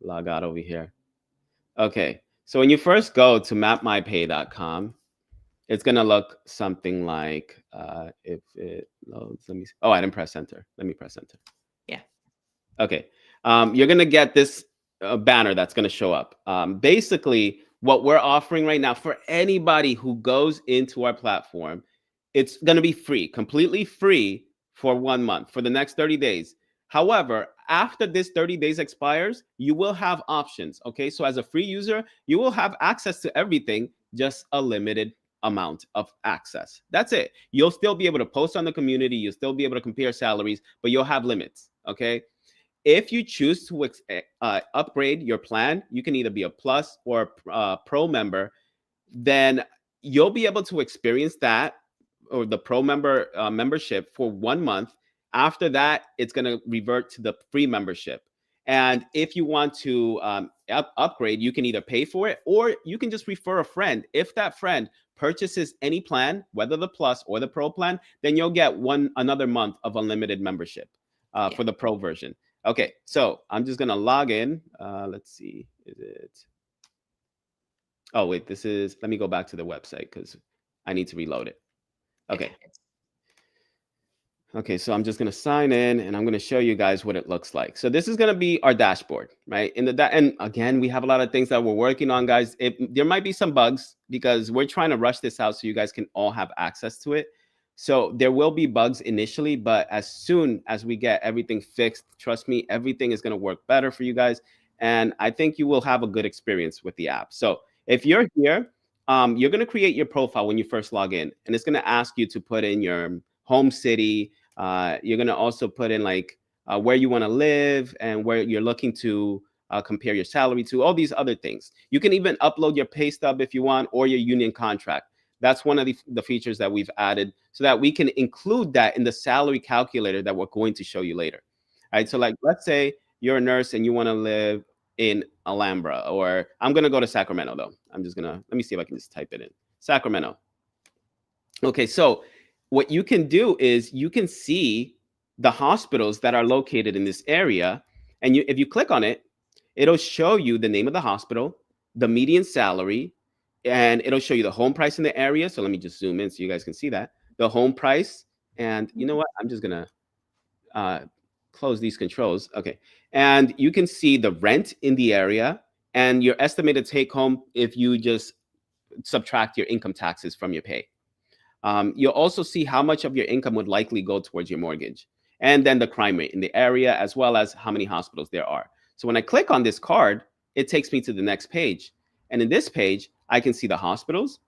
Log out over here. Okay. So when you first go to mapmypay.com, it's gonna look something like if it loads. Let me see. Oh, I didn't press enter. Let me press enter. Yeah. Okay. You're gonna get this banner that's gonna show up. Basically, what we're offering right now for anybody who goes into our platform, it's gonna be free, completely free for 1 month for the next 30 days. However, after this 30 days expires, you will have options. Okay. So as a free user, you will have access to everything, just a limited amount of access. That's it. You'll still be able to post on the community. You'll still be able to compare salaries, but you'll have limits. Okay. If you choose to upgrade your plan, you can either be a plus or a pro member, then you'll be able to experience that, or the pro membership for 1 month. After that, it's going to revert to the free membership. And if you want to upgrade, you can either pay for it or you can just refer a friend. If that friend purchases any plan, whether the plus or the pro plan, then you'll get another month of unlimited membership Yeah. for the pro version. Okay, so I'm just gonna log in. Let's see, is it? Oh wait, this is. Let me go back to the website because I need to reload it. Okay. Okay. Okay, so I'm just going to sign in and I'm going to show you guys what it looks like. So this is going to be our dashboard, right? And again, we have a lot of things that we're working on, guys. There might be some bugs because we're trying to rush this out so you guys can all have access to it. So there will be bugs initially, but as soon as we get everything fixed, trust me, everything is going to work better for you guys. And I think you will have a good experience with the app. So if you're here, you're going to create your profile when you first log in, and it's going to ask you to put in your home city. You're going to also put in like where you want to live and where you're looking to compare your salary to, all these other things. You can even upload your pay stub if you want, or your union contract. That's one of the features that we've added so that we can include that in the salary calculator that we're going to show you later. All right. So like, let's say you're a nurse and you want to live in Alhambra, or I'm going to go to Sacramento though. I'm just going to, let me see if I can just type it in. Sacramento. Okay. So what you can do is you can see the hospitals that are located in this area. And if you click on it, it'll show you the name of the hospital, the median salary, and it'll show you the home price in the area. So let me just zoom in so you guys can see that. The home price. And you know what? I'm just going to close these controls. Okay. And you can see the rent in the area and your estimated take home if you just subtract your income taxes from your pay. You'll also see how much of your income would likely go towards your mortgage, and then the crime rate in the area, as well as how many hospitals there are. So when I click on this card, it takes me to the next page. And in this page, I can see the hospitals.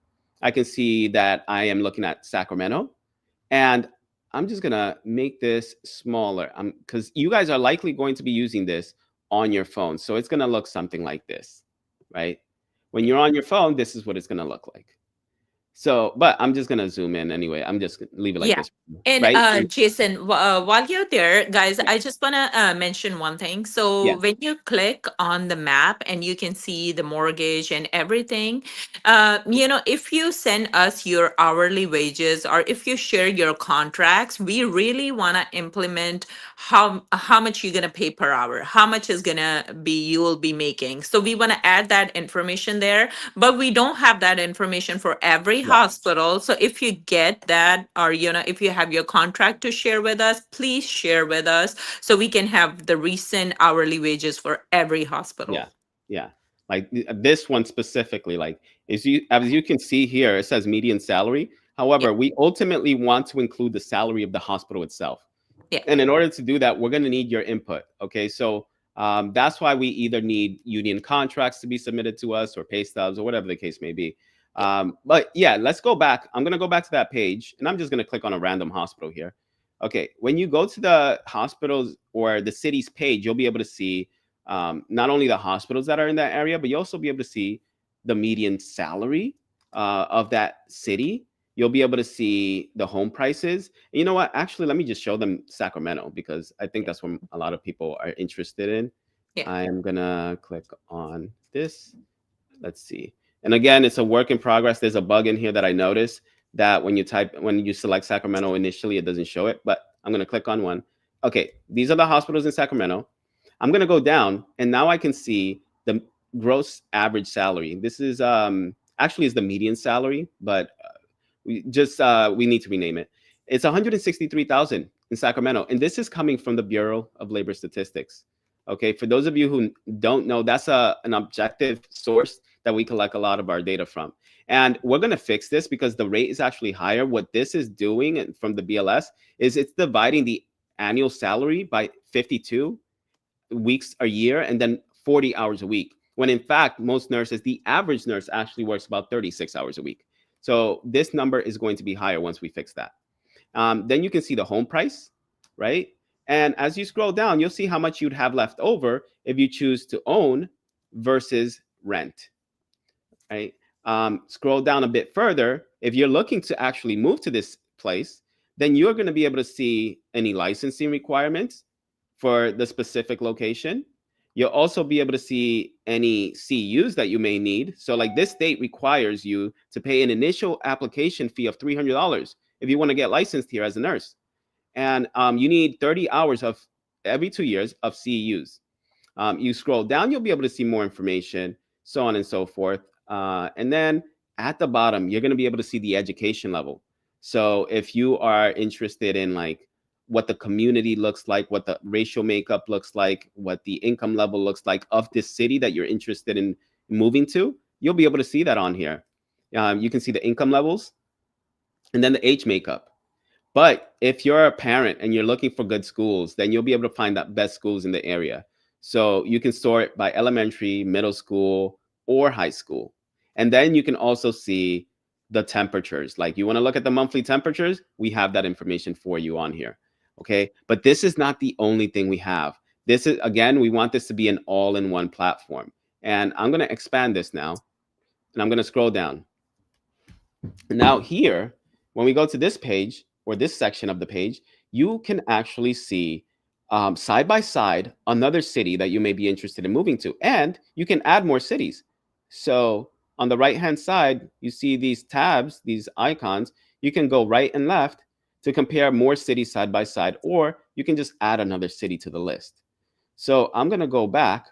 I can see that I am looking at Sacramento. And I'm just going to make this smaller because you guys are likely going to be using this on your phone. So it's going to look something like this, right? When you're on your phone, this is what it's going to look like. So, but I'm just gonna zoom in anyway. I'm just gonna leave it like Yeah. this, And right? Jason, while you're there, guys, Yeah, I just want to mention one thing. So yeah, when you click on the map and you can see the mortgage and everything, if you send us your hourly wages or if you share your contracts, we really want to implement how much you're gonna pay per hour, how much is gonna be you will be making. So we want to add that information there, but we don't have that information for every yeah, hospital. So if you get that, or if you have your contract to share with us, please share with us so we can have the recent hourly wages for every hospital. yeah, yeah. Like this one specifically, like as you can see here, it says median salary. Yeah. However, we ultimately want to include the salary of the hospital itself. Yeah. And in order to do that, we're going to need your input. Okay. So that's why we either need union contracts to be submitted to us or pay stubs or whatever the case may be. Yeah. But yeah, let's go back. I'm going to go back to that page and I'm just going to click on a random hospital here. Okay. When you go to the hospitals or the city's page, you'll be able to see not only the hospitals that are in that area, but you'll also be able to see the median salary of that city. You'll be able to see the home prices. And you know what? Actually, let me just show them Sacramento because I think Yeah. that's what a lot of people are interested in. Yeah. I am gonna click on this. Let's see. And again, it's a work in progress. There's a bug in here that I noticed that when you select Sacramento initially, it doesn't show it. But I'm gonna click on one. Okay, these are the hospitals in Sacramento. I'm gonna go down, and now I can see the gross average salary. This is actually is the median salary, but we need to rename it. It's 163,000 in Sacramento, and this is coming from the Bureau of Labor Statistics. Okay, for those of you who don't know, that's an objective source that we collect a lot of our data from. And we're going to fix this because the rate is actually higher. What this is doing from the BLS is it's dividing the annual salary by 52 weeks a year and then 40 hours a week. When in fact, most nurses, the average nurse actually works about 36 hours a week. So this number is going to be higher once we fix that. Then you can see the home price, right? And as you scroll down, you'll see how much you'd have left over if you choose to own versus rent, right? Scroll down a bit further. If you're looking to actually move to this place, then you're going to be able to see any licensing requirements for the specific location. You'll also be able to see any CUs that you may need. So, like this state requires you to pay an initial application fee of $300 if you want to get licensed here as a nurse. And you need 30 hours of every 2 years of CEUs. You scroll down, you'll be able to see more information, so on and so forth. And then at the bottom, you're going to be able to see the education level. So if you are interested in like what the community looks like, what the racial makeup looks like, what the income level looks like of this city that you're interested in moving to, you'll be able to see that on here. You can see the income levels and then the age makeup. But if you're a parent and you're looking for good schools, then you'll be able to find the best schools in the area. So you can sort by elementary, middle school, or high school. And then you can also see the temperatures. Like you want to look at the monthly temperatures, we have that information for you on here. Okay. But this is not the only thing we have. This is, again, we want this to be an all in one platform. And I'm going to expand this now and I'm going to scroll down. Now here, when we go to this page or this section of the page, you can actually see side by side another city that you may be interested in moving to, and you can add more cities. So on the right hand side, you see these tabs, these icons. You can go right and left to compare more cities side by side, or you can just add another city to the list. So I'm going to go back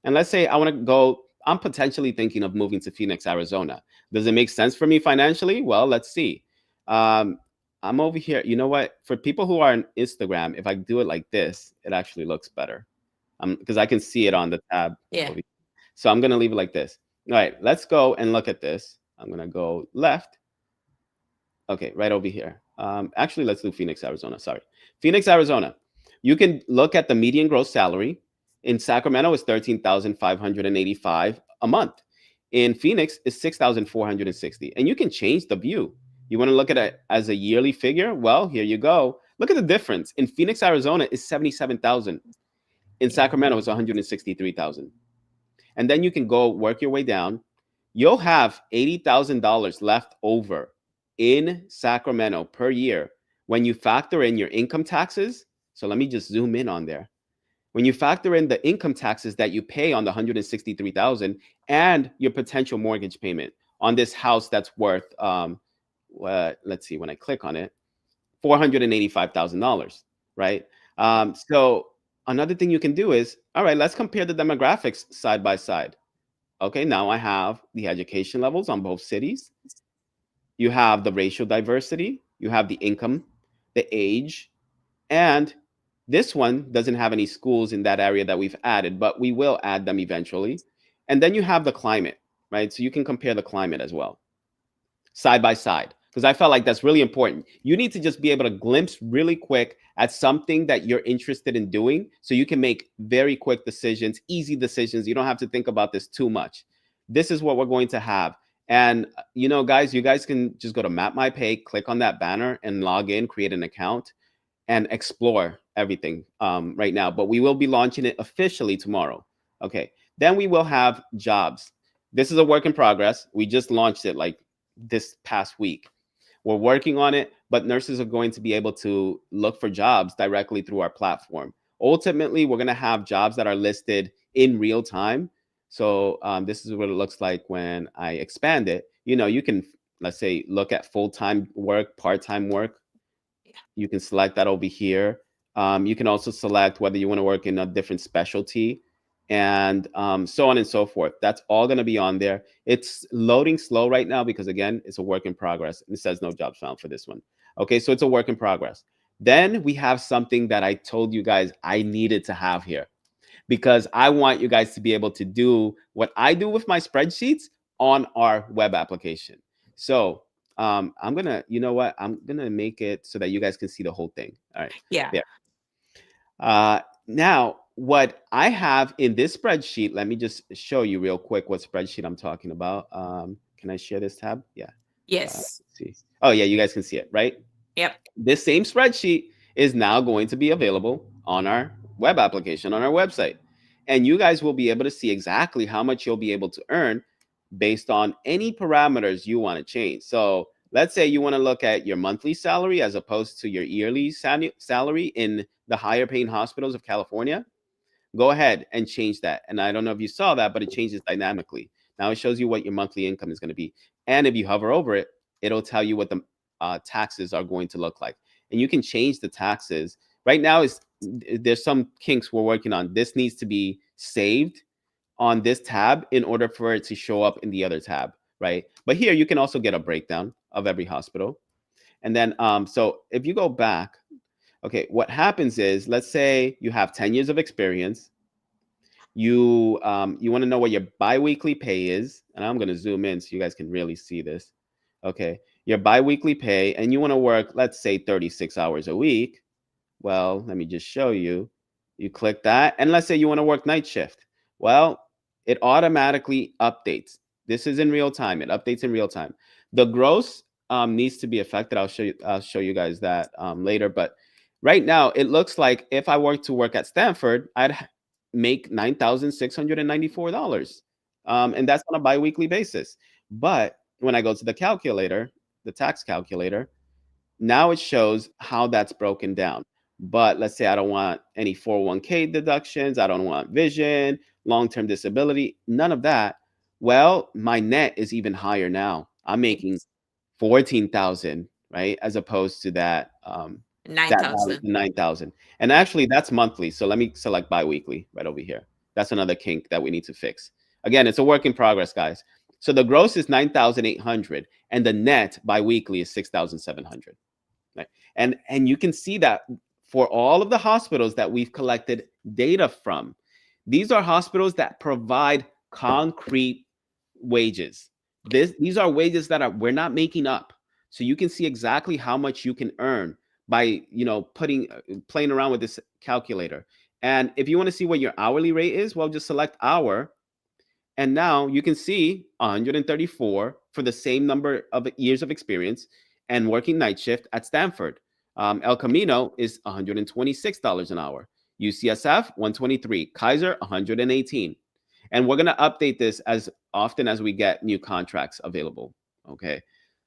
and let's say I want to go, I'm potentially thinking of moving to Phoenix, Arizona. Does it make sense for me financially? Well, let's see. Um, I'm over here. You know what? For people who are on Instagram, if I do it like this, it actually looks better because I can see it on the tab Yeah. over here. So I'm going to leave it like this. All right, let's go and look at this. I'm going to go left. Okay, right over here. Actually, let's do Phoenix, Arizona. Sorry. Phoenix, Arizona. You can look at the median gross salary. In Sacramento, it's 13,585 a month. In Phoenix, it's 6,460. And you can change the view. You want to look at it as a yearly figure? Well, here you go. Look at the difference. In Phoenix, Arizona, it's 77,000. In Yeah. Sacramento, it's 163,000. And then you can go work your way down. You'll have $80,000 left over in Sacramento per year when you factor in your income taxes. So let me just zoom in on there. When you factor in the income taxes that you pay on the 163,000 and your potential mortgage payment on this house that's worth let's see, when I click on it, $485,000, right? So another thing you can do is, all right, let's compare the demographics side by side. Okay, now I have the education levels on both cities. You have the racial diversity, you have the income, the age, and this one doesn't have any schools in that area that we've added, but we will add them eventually. And then you have the climate, right? So you can compare the climate as well, side by side, because I felt like that's really important. You need to just be able to glimpse really quick at something that you're interested in doing so you can make very quick decisions, easy decisions. You don't have to think about this too much. This is what we're going to have. And guys, you guys can just go to Map My Pay, click on that banner and log in, create an account and explore everything right now. But we will be launching it officially tomorrow. Okay. Then we will have jobs. This is a work in progress. We just launched it like this past week. We're working on it, but nurses are going to be able to look for jobs directly through our platform. Ultimately, we're going to have jobs that are listed in real time. So this is what it looks like when I expand it. You can, let's say, look at full-time work, part-time work. You can select that over here. You can also select whether you want to work in a different specialty and so on and so forth. That's all going to be on there. It's loading slow right now because, again, it's a work in progress. It says no jobs found for this one. Okay, so it's a work in progress. Then we have something that I told you guys I needed to have here. because I want you guys to be able to do what I do with my spreadsheets on our web application. So I'm gonna, you know what? I'm gonna make it so that you guys can see the whole thing. All right. Yeah. There. Now, what I have in this spreadsheet, let me just show you real quick what spreadsheet I'm talking about. Can I share this tab? Yeah. Let's Yes. see. Oh, yeah, you guys can see it, right? Yep. This same spreadsheet is now going to be available on our web application, on our website. And you guys will be able to see exactly how much you'll be able to earn based on any parameters you want to change. So let's say you want to look at your monthly salary as opposed to your yearly salary in the higher paying hospitals of California. Go ahead and change that. And I don't know if you saw that, but it changes dynamically. Now it shows you what your monthly income is going to be. And if you hover over it, it'll tell you what the taxes are going to look like. And you can change the taxes. Right now, there's some kinks we're working on. This needs to be saved on this tab in order for it to show up in the other tab, right? But here you can also get a breakdown of every hospital. And then, so if you go back, okay, what happens is, let's say you have 10 years of experience. You want to know what your biweekly pay is, and I'm going to zoom in so you guys can really see this. Okay, your biweekly pay, and you want to work, let's say, 36 hours a week. Well, let me just show you. You click that, and let's say you want to work night shift. Well, it automatically updates. This is in real time. It updates in real time. The gross needs to be affected. I'll show you. I'll show you guys that later. But right now, it looks like if I were to work at Stanford, I'd make $9,694, and that's on a biweekly basis. But when I go to the calculator, the tax calculator, now it shows how that's broken down. But let's say I don't want any 401k deductions, I don't want vision, long-term disability, none of that. Well, my net is even higher now. I'm making Yes. 14,000, right? As opposed to that value, 9,000. 9,000. And actually that's monthly. So let me select biweekly right over here. That's another kink that we need to fix. Again, it's a work in progress, guys. So the gross is 9,800 and the net biweekly is 6,700. Right? And you can see that for all of the hospitals that we've collected data from, these are hospitals that provide concrete wages. These are wages that we're not making up. So you can see exactly how much you can earn by playing around with this calculator. And if you want to see what your hourly rate is, well, just select hour, and now you can see 134 for the same number of years of experience and working night shift at Stanford. El Camino is $126 an hour. UCSF 123, Kaiser 118. And we're gonna update this as often as we get new contracts available. Okay.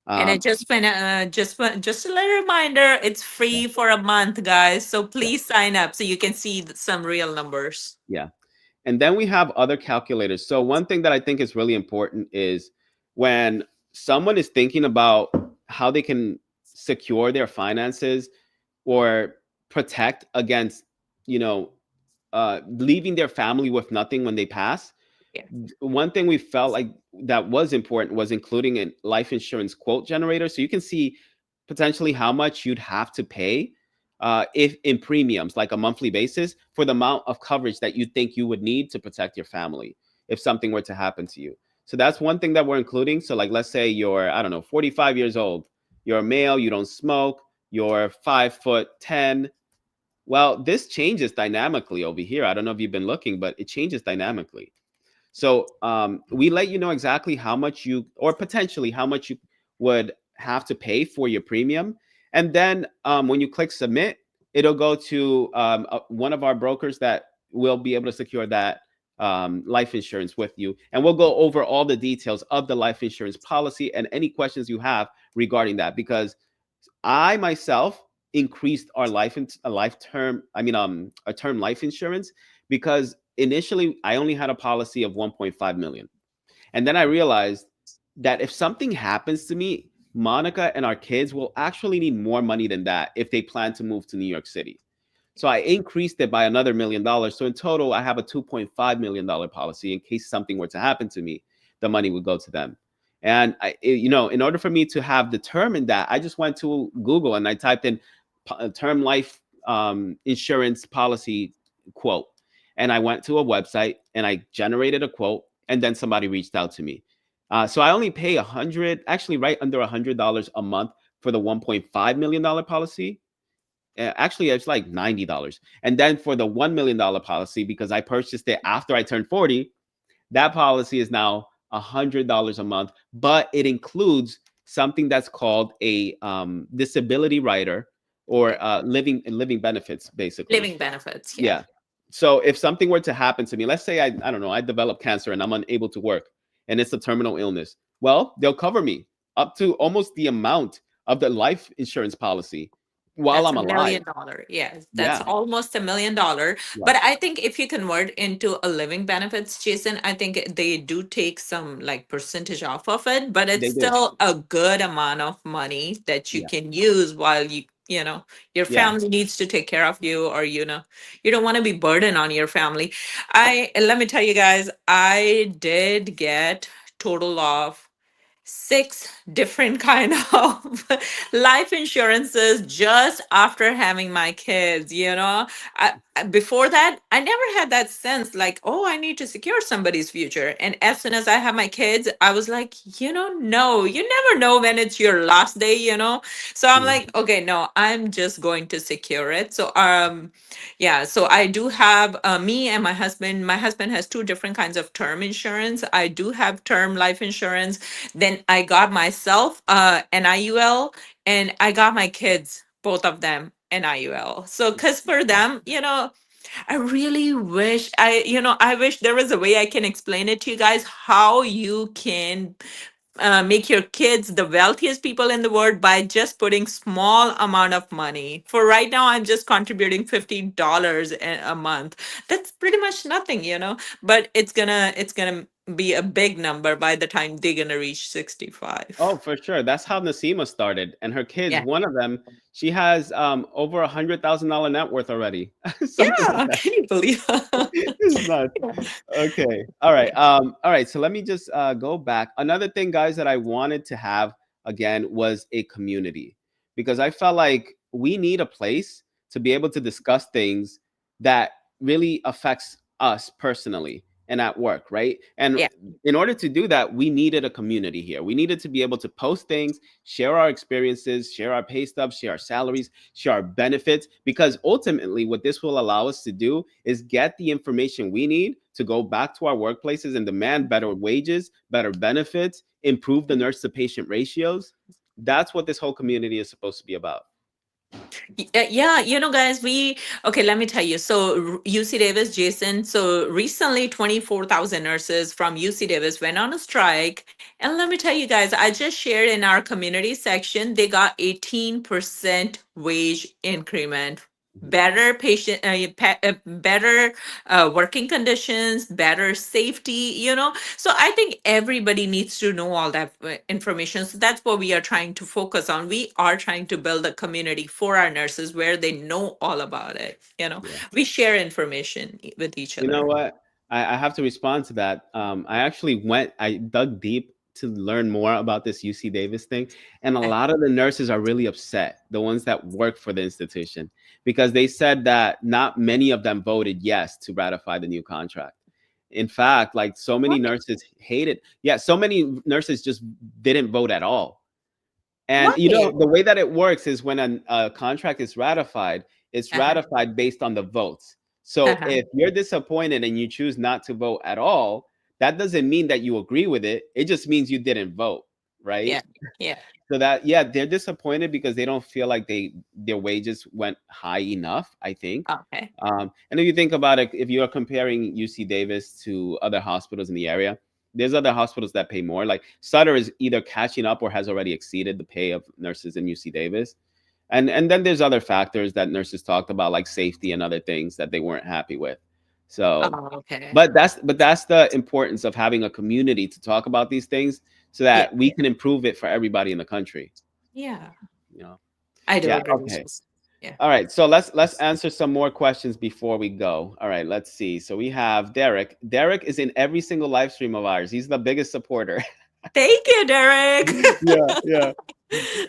And I Um, just been just a little reminder, it's yeah, free for a month, guys. So yeah, please sign up so you can see some real numbers. yeah. And then we have other calculators. So one thing that I think is really important is when someone is thinking about how they can secure their finances or protect against, you know, leaving their family with nothing when they pass. Yeah. One thing we felt like that was important was including a life insurance quote generator, so you can see potentially how much you'd have to pay if in premiums, like a monthly basis, for the amount of coverage that you think you would need to protect your family if something were to happen to you. So that's one thing that we're including. So like, let's say you're, I don't know, 45 years old, you're a male, you don't smoke, you're 5'10". Well, this changes dynamically over here. I don't know if you've been looking, but it changes dynamically. So we let you know exactly how much you, or potentially how much you would have to pay for your premium. And then when you click submit, it'll go to one of our brokers that will be able to secure that life insurance with you. And we'll go over all the details of the life insurance policy and any questions you have regarding that. Because I myself increased our a term life insurance, because initially I only had a policy of 1.5 million. And then I realized that if something happens to me, Monica and our kids will actually need more money than that if they plan to move to New York City. So I increased it by another $1 million. So in total, I have a $2.5 million policy in case something were to happen to me. The money would go to them. And in order for me to have determined that, I just went to Google and I typed in term life insurance policy quote. and I went to a website and I generated a quote, and then somebody reached out to me. So I only pay actually right under $100 a month for the $1.5 million policy. Actually, it's like $90. And then for the $1 million policy, because I purchased it after I turned 40, that policy is now $100 a month, but it includes something that's called a disability rider, or Okay. living benefits, basically. Living benefits. Yeah. Yeah. So if something were to happen to me, let's say I don't know, I develop cancer and I'm unable to work, and it's a terminal illness. Well, they'll cover me up to almost the amount of the life insurance policy while That's I'm a alive. million dollar. Yes, that's Yeah. almost $1 million. Yeah. But I think if you convert into a living benefits, Jason, I think they do take some like percentage off of it, but it's They do. still a good amount of money that you Yeah. can use while your Yeah. family needs to take care of you, or you don't want to be burdened on your family. Let me tell you guys, I did get total of six different kind of life insurances just after having my kids. Before that, I never had that sense like, oh, I need to secure somebody's future. And as soon as I have my kids, I was like, no, you never know when it's your last day. So I'm Mhm. like, okay, no, I'm just going to secure it. So yeah, so I do have me and my husband has two different kinds of term insurance. I do have term life insurance, then I got myself an IUL, and I got my kids, both of them, an IUL. So, because for them, I really wish I wish there was a way I can explain it to you guys how you can make your kids the wealthiest people in the world by just putting small amount of money. For right now, I'm just contributing $50 a month. That's pretty much nothing, but it's gonna be a big number by the time they're gonna reach 65. Oh, for sure. That's how Nasima started. And her kids, Yeah. one of them, she has over $100,000 net worth already. Something like Yeah. that. Can you believe? It's nuts. Okay. All right. All right. So let me just go back. Another thing, guys, that I wanted to have again was a community, because I felt like we need a place to be able to discuss things that really affects us personally and at work, right? And Yeah. in order to do that, we needed a community here. We needed to be able to post things, share our experiences, share our pay stubs, share our salaries, share our benefits, because ultimately what this will allow us to do is get the information we need to go back to our workplaces and demand better wages, better benefits, improve the nurse to patient ratios. That's what this whole community is supposed to be about. Yeah, guys, okay, let me tell you. So, UC Davis, Jason, so recently 24,000 nurses from UC Davis went on a strike. And let me tell you guys, I just shared in our community section, they got 18% wage increment, better better working conditions, better safety, so I think everybody needs to know all that information. So that's what we are trying to focus on. We are trying to build a community for our nurses where they know all about it. Yeah. We share information with each You know other. what? I have to respond to that. I dug deep to learn more about this UC Davis thing. And a Eh, lot of the nurses are really upset, the ones that work for the institution, because they said that not many of them voted yes to ratify the new contract. In fact, like so many What? nurses hated, yeah, so many nurses just didn't vote at all. And Why? the way that it works is when a contract is ratified, it's Uh-huh. ratified based on the votes. So Uh-huh. if you're disappointed and you choose not to vote at all, that doesn't mean that you agree with it. It just means you didn't vote, right? Yeah. Yeah. So that, yeah, they're disappointed because they don't feel like their wages went high enough, I think. Okay. And if you think about it, if you are comparing UC Davis to other hospitals in the area, there's other hospitals that pay more. Like Sutter is either catching up or has already exceeded the pay of nurses in UC Davis. And then there's other factors that nurses talked about, like safety and other things that they weren't happy with. So, Oh, okay. but that's the importance of having a community to talk about these things so Yeah. that we can improve it for everybody in the country. Yeah. You know. I do Yeah. agree with Okay. this. Yeah. All right, so let's answer some more questions before we go. All right, let's see. So we have Derek. Derek is in every single live stream of ours. He's the biggest supporter. Thank you, Derek. Yeah, yeah.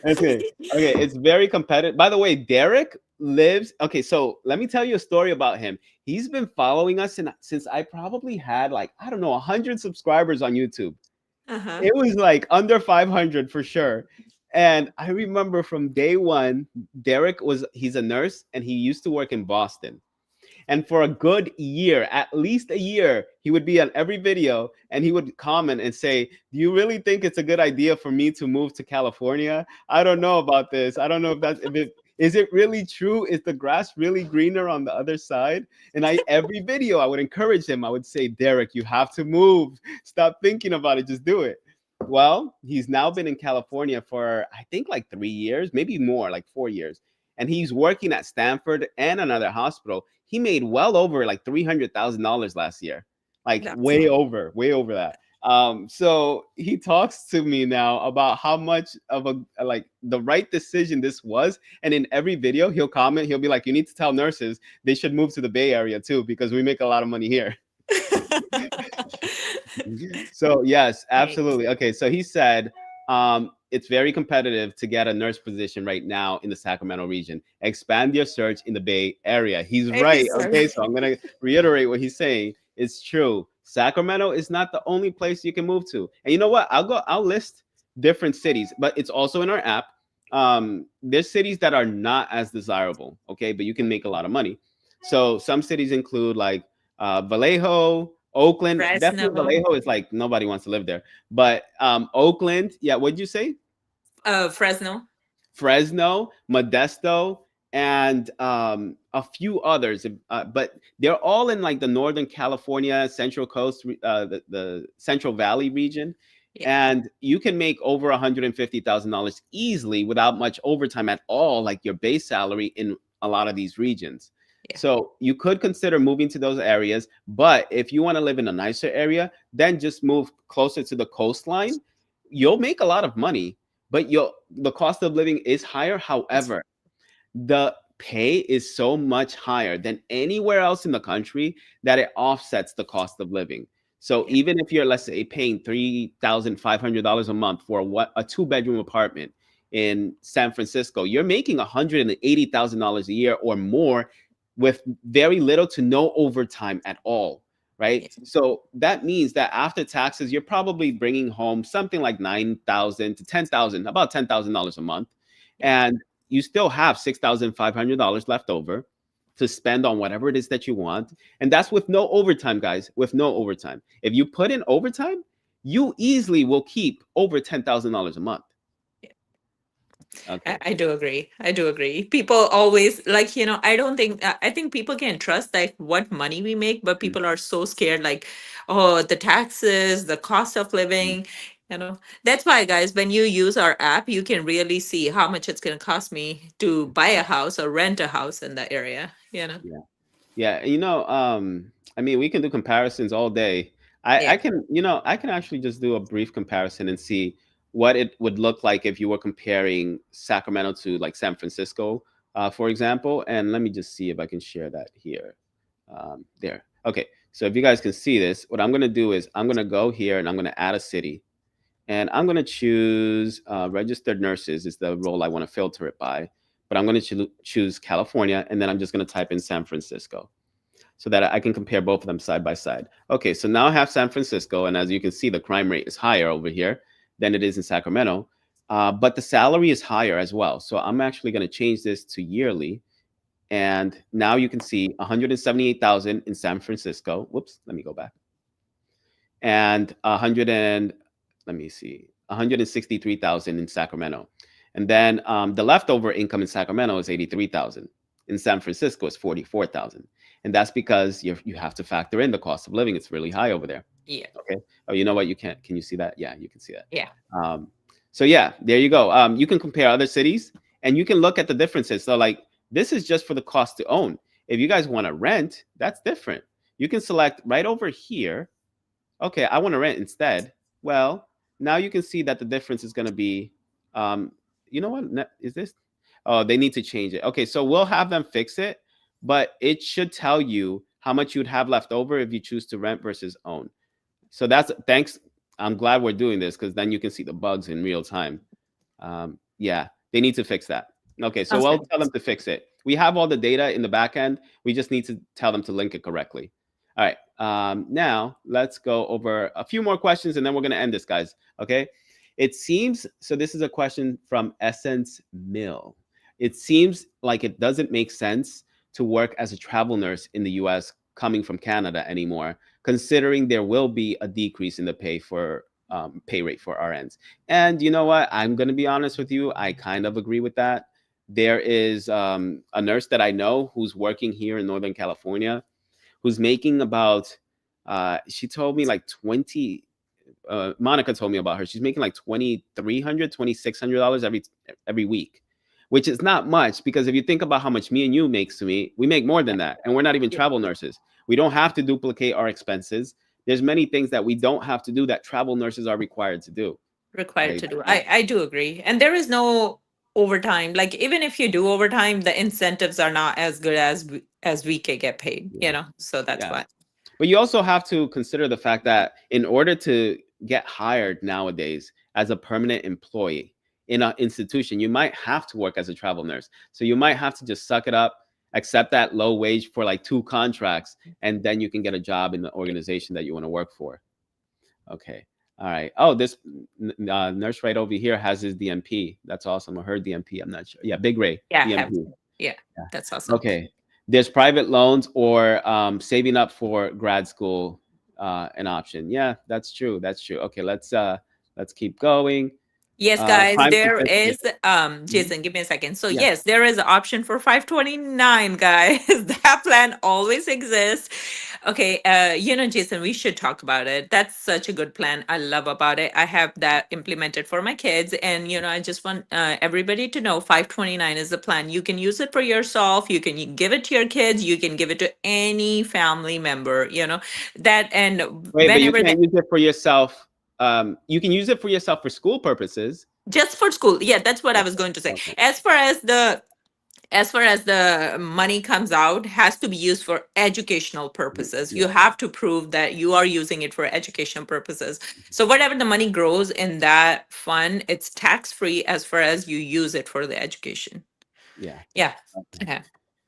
Okay. Okay, it's very competitive. By the way, Derek lives. Okay, so let me tell you a story about him. He's been following us since I probably had like, I don't know, 100 subscribers on YouTube. Uh-huh. It was like under 500 for sure. And I remember from day one, he's a nurse and he used to work in Boston. And for a good year, at least a year, he would be on every video and he would comment and say, "Do you really think it's a good idea for me to move to California? I don't know about this. I don't know if it is it really true? Is the grass really greener on the other side?" And every video I would encourage him. I would say, "Derek, you have to move. Stop thinking about it. Just do it." Well, he's now been in California for I think like 3 years, maybe more, like 4 years. And he's working at Stanford and another hospital. He made well over like $300,000 last year, like That's it. way over that. So he talks to me now about how much of a like the right decision this was. And in every video, he'll comment, he'll be like, "You need to tell nurses they should move to the Bay Area too, because we make a lot of money here." So yes, Thanks. absolutely. Okay, so he said it's very competitive to get a nurse position right now in the Sacramento region. Expand your search in the Bay Area. He's It right. is so Okay, so I'm gonna reiterate what he's saying. It's true. Sacramento is not the only place you can move to. And you know what? I'll list different cities, but it's also in our app. There's cities that are not as desirable, okay, but you can make a lot of money. So some cities include like Vallejo, Oakland. Definitely Fresno, Vallejo is like nobody wants to live there. But Oakland, yeah, what'd you say? Fresno. Fresno, Modesto, and a few others. But they're all in like the Northern California, Central Coast, the Central Valley region. Yeah, And you can make over $150,000 easily without much overtime at all, like your base salary in a lot of these regions. yeah, So you could consider moving to those areas. But if you want to live in a nicer area, then just move closer to the coastline. You'll make a lot of money, but the cost of living is higher. that's However, the pay is so much higher than anywhere else in the country that it offsets the cost of living. So yeah, even if you're, let's say, paying $3,500 a month for a two-bedroom apartment in San Francisco, you're making $180,000 a year or more with very little to no overtime at all, right? yeah, So that means that after taxes, you're probably bringing home something like 9,000 to 10,000, about $10,000 a month, yeah. and you still have $6,500 left over to spend on whatever it is that you want. And that's with no overtime, guys, with no overtime. If you put in overtime, you easily will keep over $10,000 a month. I, Okay. I do agree. I do agree. People always like, I don't think, I think people can trust like what money we make, but Mm, people are so scared, like, oh, the taxes, the cost of mm, living, That's why, guys, when you use our app, you can really see how much it's going to cost me to buy a house or rent a house in the area. yeah. Yeah, I mean, we can do comparisons all day. I Yeah. can, I can actually just do a brief comparison and see what it would look like if you were comparing Sacramento to like San Francisco, for example. And let me just see if I can share that here. There. Okay. So if you guys can see this, what I'm going to do is I'm going to go here and I'm going to add a city. And I'm going to choose registered nurses is the role I want to filter it by. But I'm going to choose California, and then I'm just going to type in San Francisco so that I can compare both of them side by side. Okay, so now I have San Francisco, and as you can see, the crime rate is higher over here than it is in Sacramento, but the salary is higher as well. So I'm actually going to change this to yearly, and now you can see 178,000 in San Francisco. Whoops, let me go back. And 100 and let me see, 163,000 in Sacramento. And then the leftover income in Sacramento is 83,000. In San Francisco, it's 44,000. And that's because you have to factor in the cost of living. It's really high over there. Yeah. Okay. Oh, you know what? You can't. Can you see that? Yeah, you can see that. Yeah. Um, so yeah, there you go. You can compare other cities and you can look at the differences. So like this is just for the cost to own. If you guys want to rent, that's different. You can select right over here. Okay, I want to rent instead. Well, now you can see that the difference is going to be, um, you know what? Is this? Oh, they need to change it. Okay, so we'll have them fix it, but it should tell you how much you'd have left over if you choose to rent versus own. So that's thanks. I'm glad we're doing this because then you can see the bugs in real time. Yeah, they need to fix that. Okay, so we'll Awesome. tell them to fix it. We have all the data in the back end. We just need to tell them to link it correctly. All right. Now let's go over a few more questions and then we're going to end this, guys. Okay. It seems so. This is a question from Essence Mill. It seems like it doesn't make sense to work as a travel nurse in the US coming from Canada anymore, considering there will be a decrease in the pay rate for RNs. And you know what? I'm going to be honest with you. I kind of agree with that. There is a nurse that I know who's working here in Northern California who's making about, she told me like 20, Monica told me about her. She's making like $2,300, $2,600 every week, which is not much because if you think about how much me and you makes to me, we make more than that, and we're not even Yeah. travel nurses. We don't have to duplicate our expenses. There's many things that we don't have to do that travel nurses are required to do. Required Okay. to do. I do agree. And there is no overtime. Like even if you do overtime, the incentives are not as good as as we could get paid, Yeah. So that's Yeah. why. But you also have to consider the fact that in order to get hired nowadays as a permanent employee in an institution, you might have to work as a travel nurse. So you might have to just suck it up, accept that low wage for like 2 contracts, and then you can get a job in the organization that you want to work for. Okay. All right. Oh, this nurse right over here has his DMP. That's awesome. Or her DMP. I'm not sure. Yeah, Big Ray Yeah, I have. DMP. Yeah, that's awesome. Okay. There's private loans or saving up for grad school, an option. Yeah, that's true. That's true. Okay, let's keep going. Yes, guys, Crime there statistics. is Mhm. Jason, give me a second. So Yeah. yes, there is an option for 529, guys. That plan always exists. Okay, Jason, we should talk about it. That's such a good plan. I love about it. I have that implemented for my kids, and I just want everybody to know 529 is the plan. You can use it for yourself, you can give it to your kids, you can give it to any family member, that and Wait, but you whenever can't use it for yourself. You can use it for yourself for school purposes. just for school. Yeah, that's what I was Okay. going to say. Okay. As far as the money comes out, has to be used for educational purposes. You Yeah. have to prove that you are using it for education purposes. So whatever the money grows in that fund, it's tax free as far as you use it for the education. Yeah. Yeah. Okay. Okay.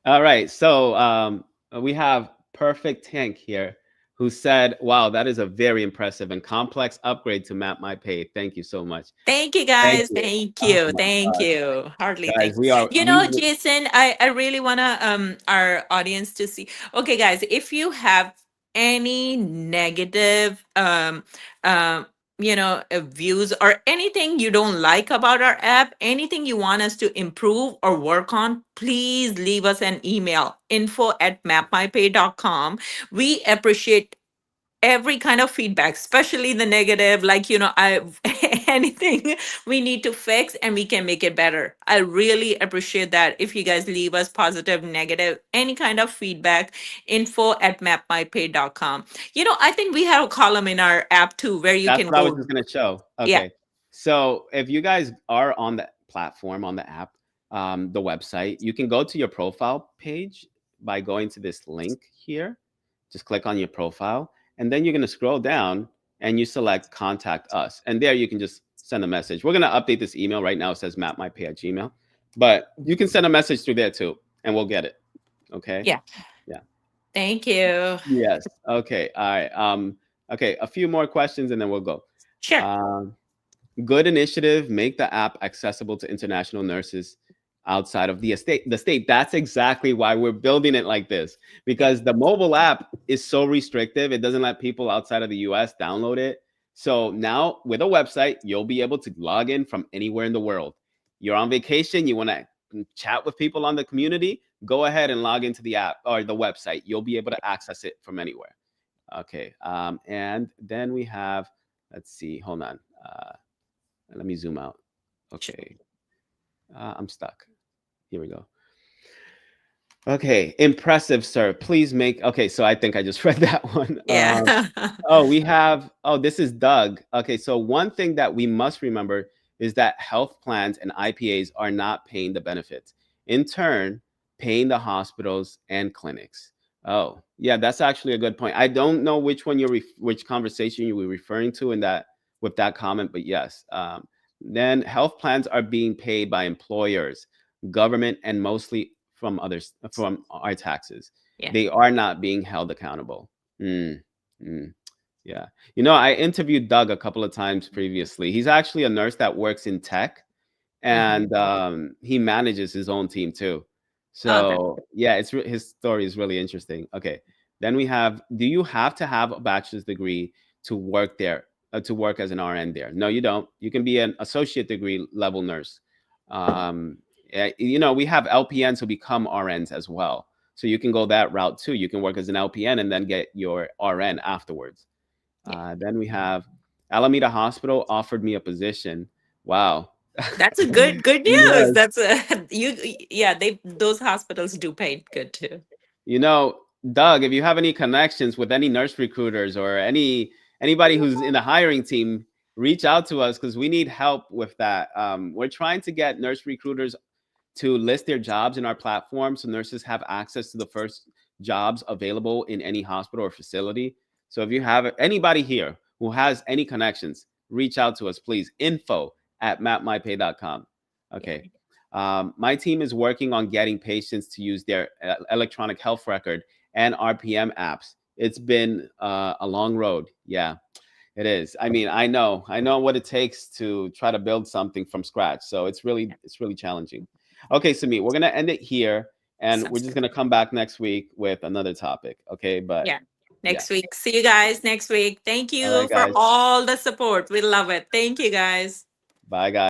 All right. So we have Perfect Tank here who said, wow, that is a very impressive and complex upgrade to Map My Pay. Thank you so much. Thank you, Thank guys. you. Thank Oh you. my Thank God. you. Hardly Guys, thank we are you. we Jason, I really wanna our audience to see. Okay, guys, if you have any negative views or anything you don't like about our app, anything you want us to improve or work on, please leave us an email info@mapmypay.com. We appreciate every kind of feedback, especially the negative, like I anything we need to fix and we can make it better. I really appreciate that. If you guys leave us positive, negative, any kind of feedback, info@mapmypay.com. I think we have a column in our app too where you That's can what I was go. just gonna show. Yeah, Okay. So if you guys are on the platform, on the app, the website, you can go to your profile page by going to this link here. Just click on your profile, and then you're gonna scroll down and you select contact us. And there you can just send a message. We're gonna update this email right now. It says mapmypay@gmail. But you can send a message through there too, and we'll get it. Okay. yeah. Yeah. Thank you. Yes. Okay. All right. Okay, a few more questions and then we'll go. Sure. Um, Good initiative. Make the app accessible to international nurses outside of the estate. The state. That's exactly why we're building it like this Yeah. because the mobile app is so restrictive. It doesn't let people outside of the US download it. So now with a website, you'll be able to log in from anywhere in the world. You're on vacation, you want to chat with people on the community, go ahead and log into the app or the website. You'll be able to access it from anywhere. Okay. And then we have, let's see, hold on. Let me zoom out. Sure. Okay. I'm stuck. Here we go. Okay. Impressive, sir. Please make. Okay. So I think I just read that one. Yeah. Oh, we have. Oh, this is Doug. Okay. So one thing that we must remember is that health plans and IPAs are not paying the benefits. In turn, paying the hospitals and clinics. Oh, yeah, that's actually a good point. I don't know which one which conversation you were referring to in that with that comment, but yes. Then health plans are being paid by employers, government, and mostly from others, from our taxes. Yeah. They are not being held accountable. Mm, mm, yeah. I interviewed Doug a couple of times previously. He's actually a nurse that works in tech, Hmm. and he manages his own team too. Oh, that's So yeah, his story is really interesting. Okay, then we have: do you have to have a bachelor's degree to work there, to work as an RN there? No, you don't. You can be an associate degree level nurse. We have LPNs who become RNs as well, so you can go that route too. You can work as an LPN and then get your RN afterwards. yeah. Then we have Alameda Hospital offered me a position. Wow. That's a good news. Yes. That's a you. Yeah, they those hospitals do pay good too. You know, Doug, if you have any connections with any nurse recruiters or anybody who's in the hiring team, reach out to us because we need help with that. We're trying to get nurse recruiters to list their jobs in our platform so nurses have access to the first jobs available in any hospital or facility. So if you have anybody here who has any connections, reach out to us, please. info@mapmypay.com. Okay. Yeah. My team is working on getting patients to use their electronic health record and RPM apps. It's been a long road. Yeah, it is. I mean, I know what it takes to try to build something from scratch. So it's really challenging. Okay, Sumi, we're gonna end it here, and we're Sounds just good. gonna come back next week with another topic. Okay, but Yeah. yeah. Next week. See you guys next week. Thank All right, you for guys. all the support. We love it. Thank you guys. Bye, guys.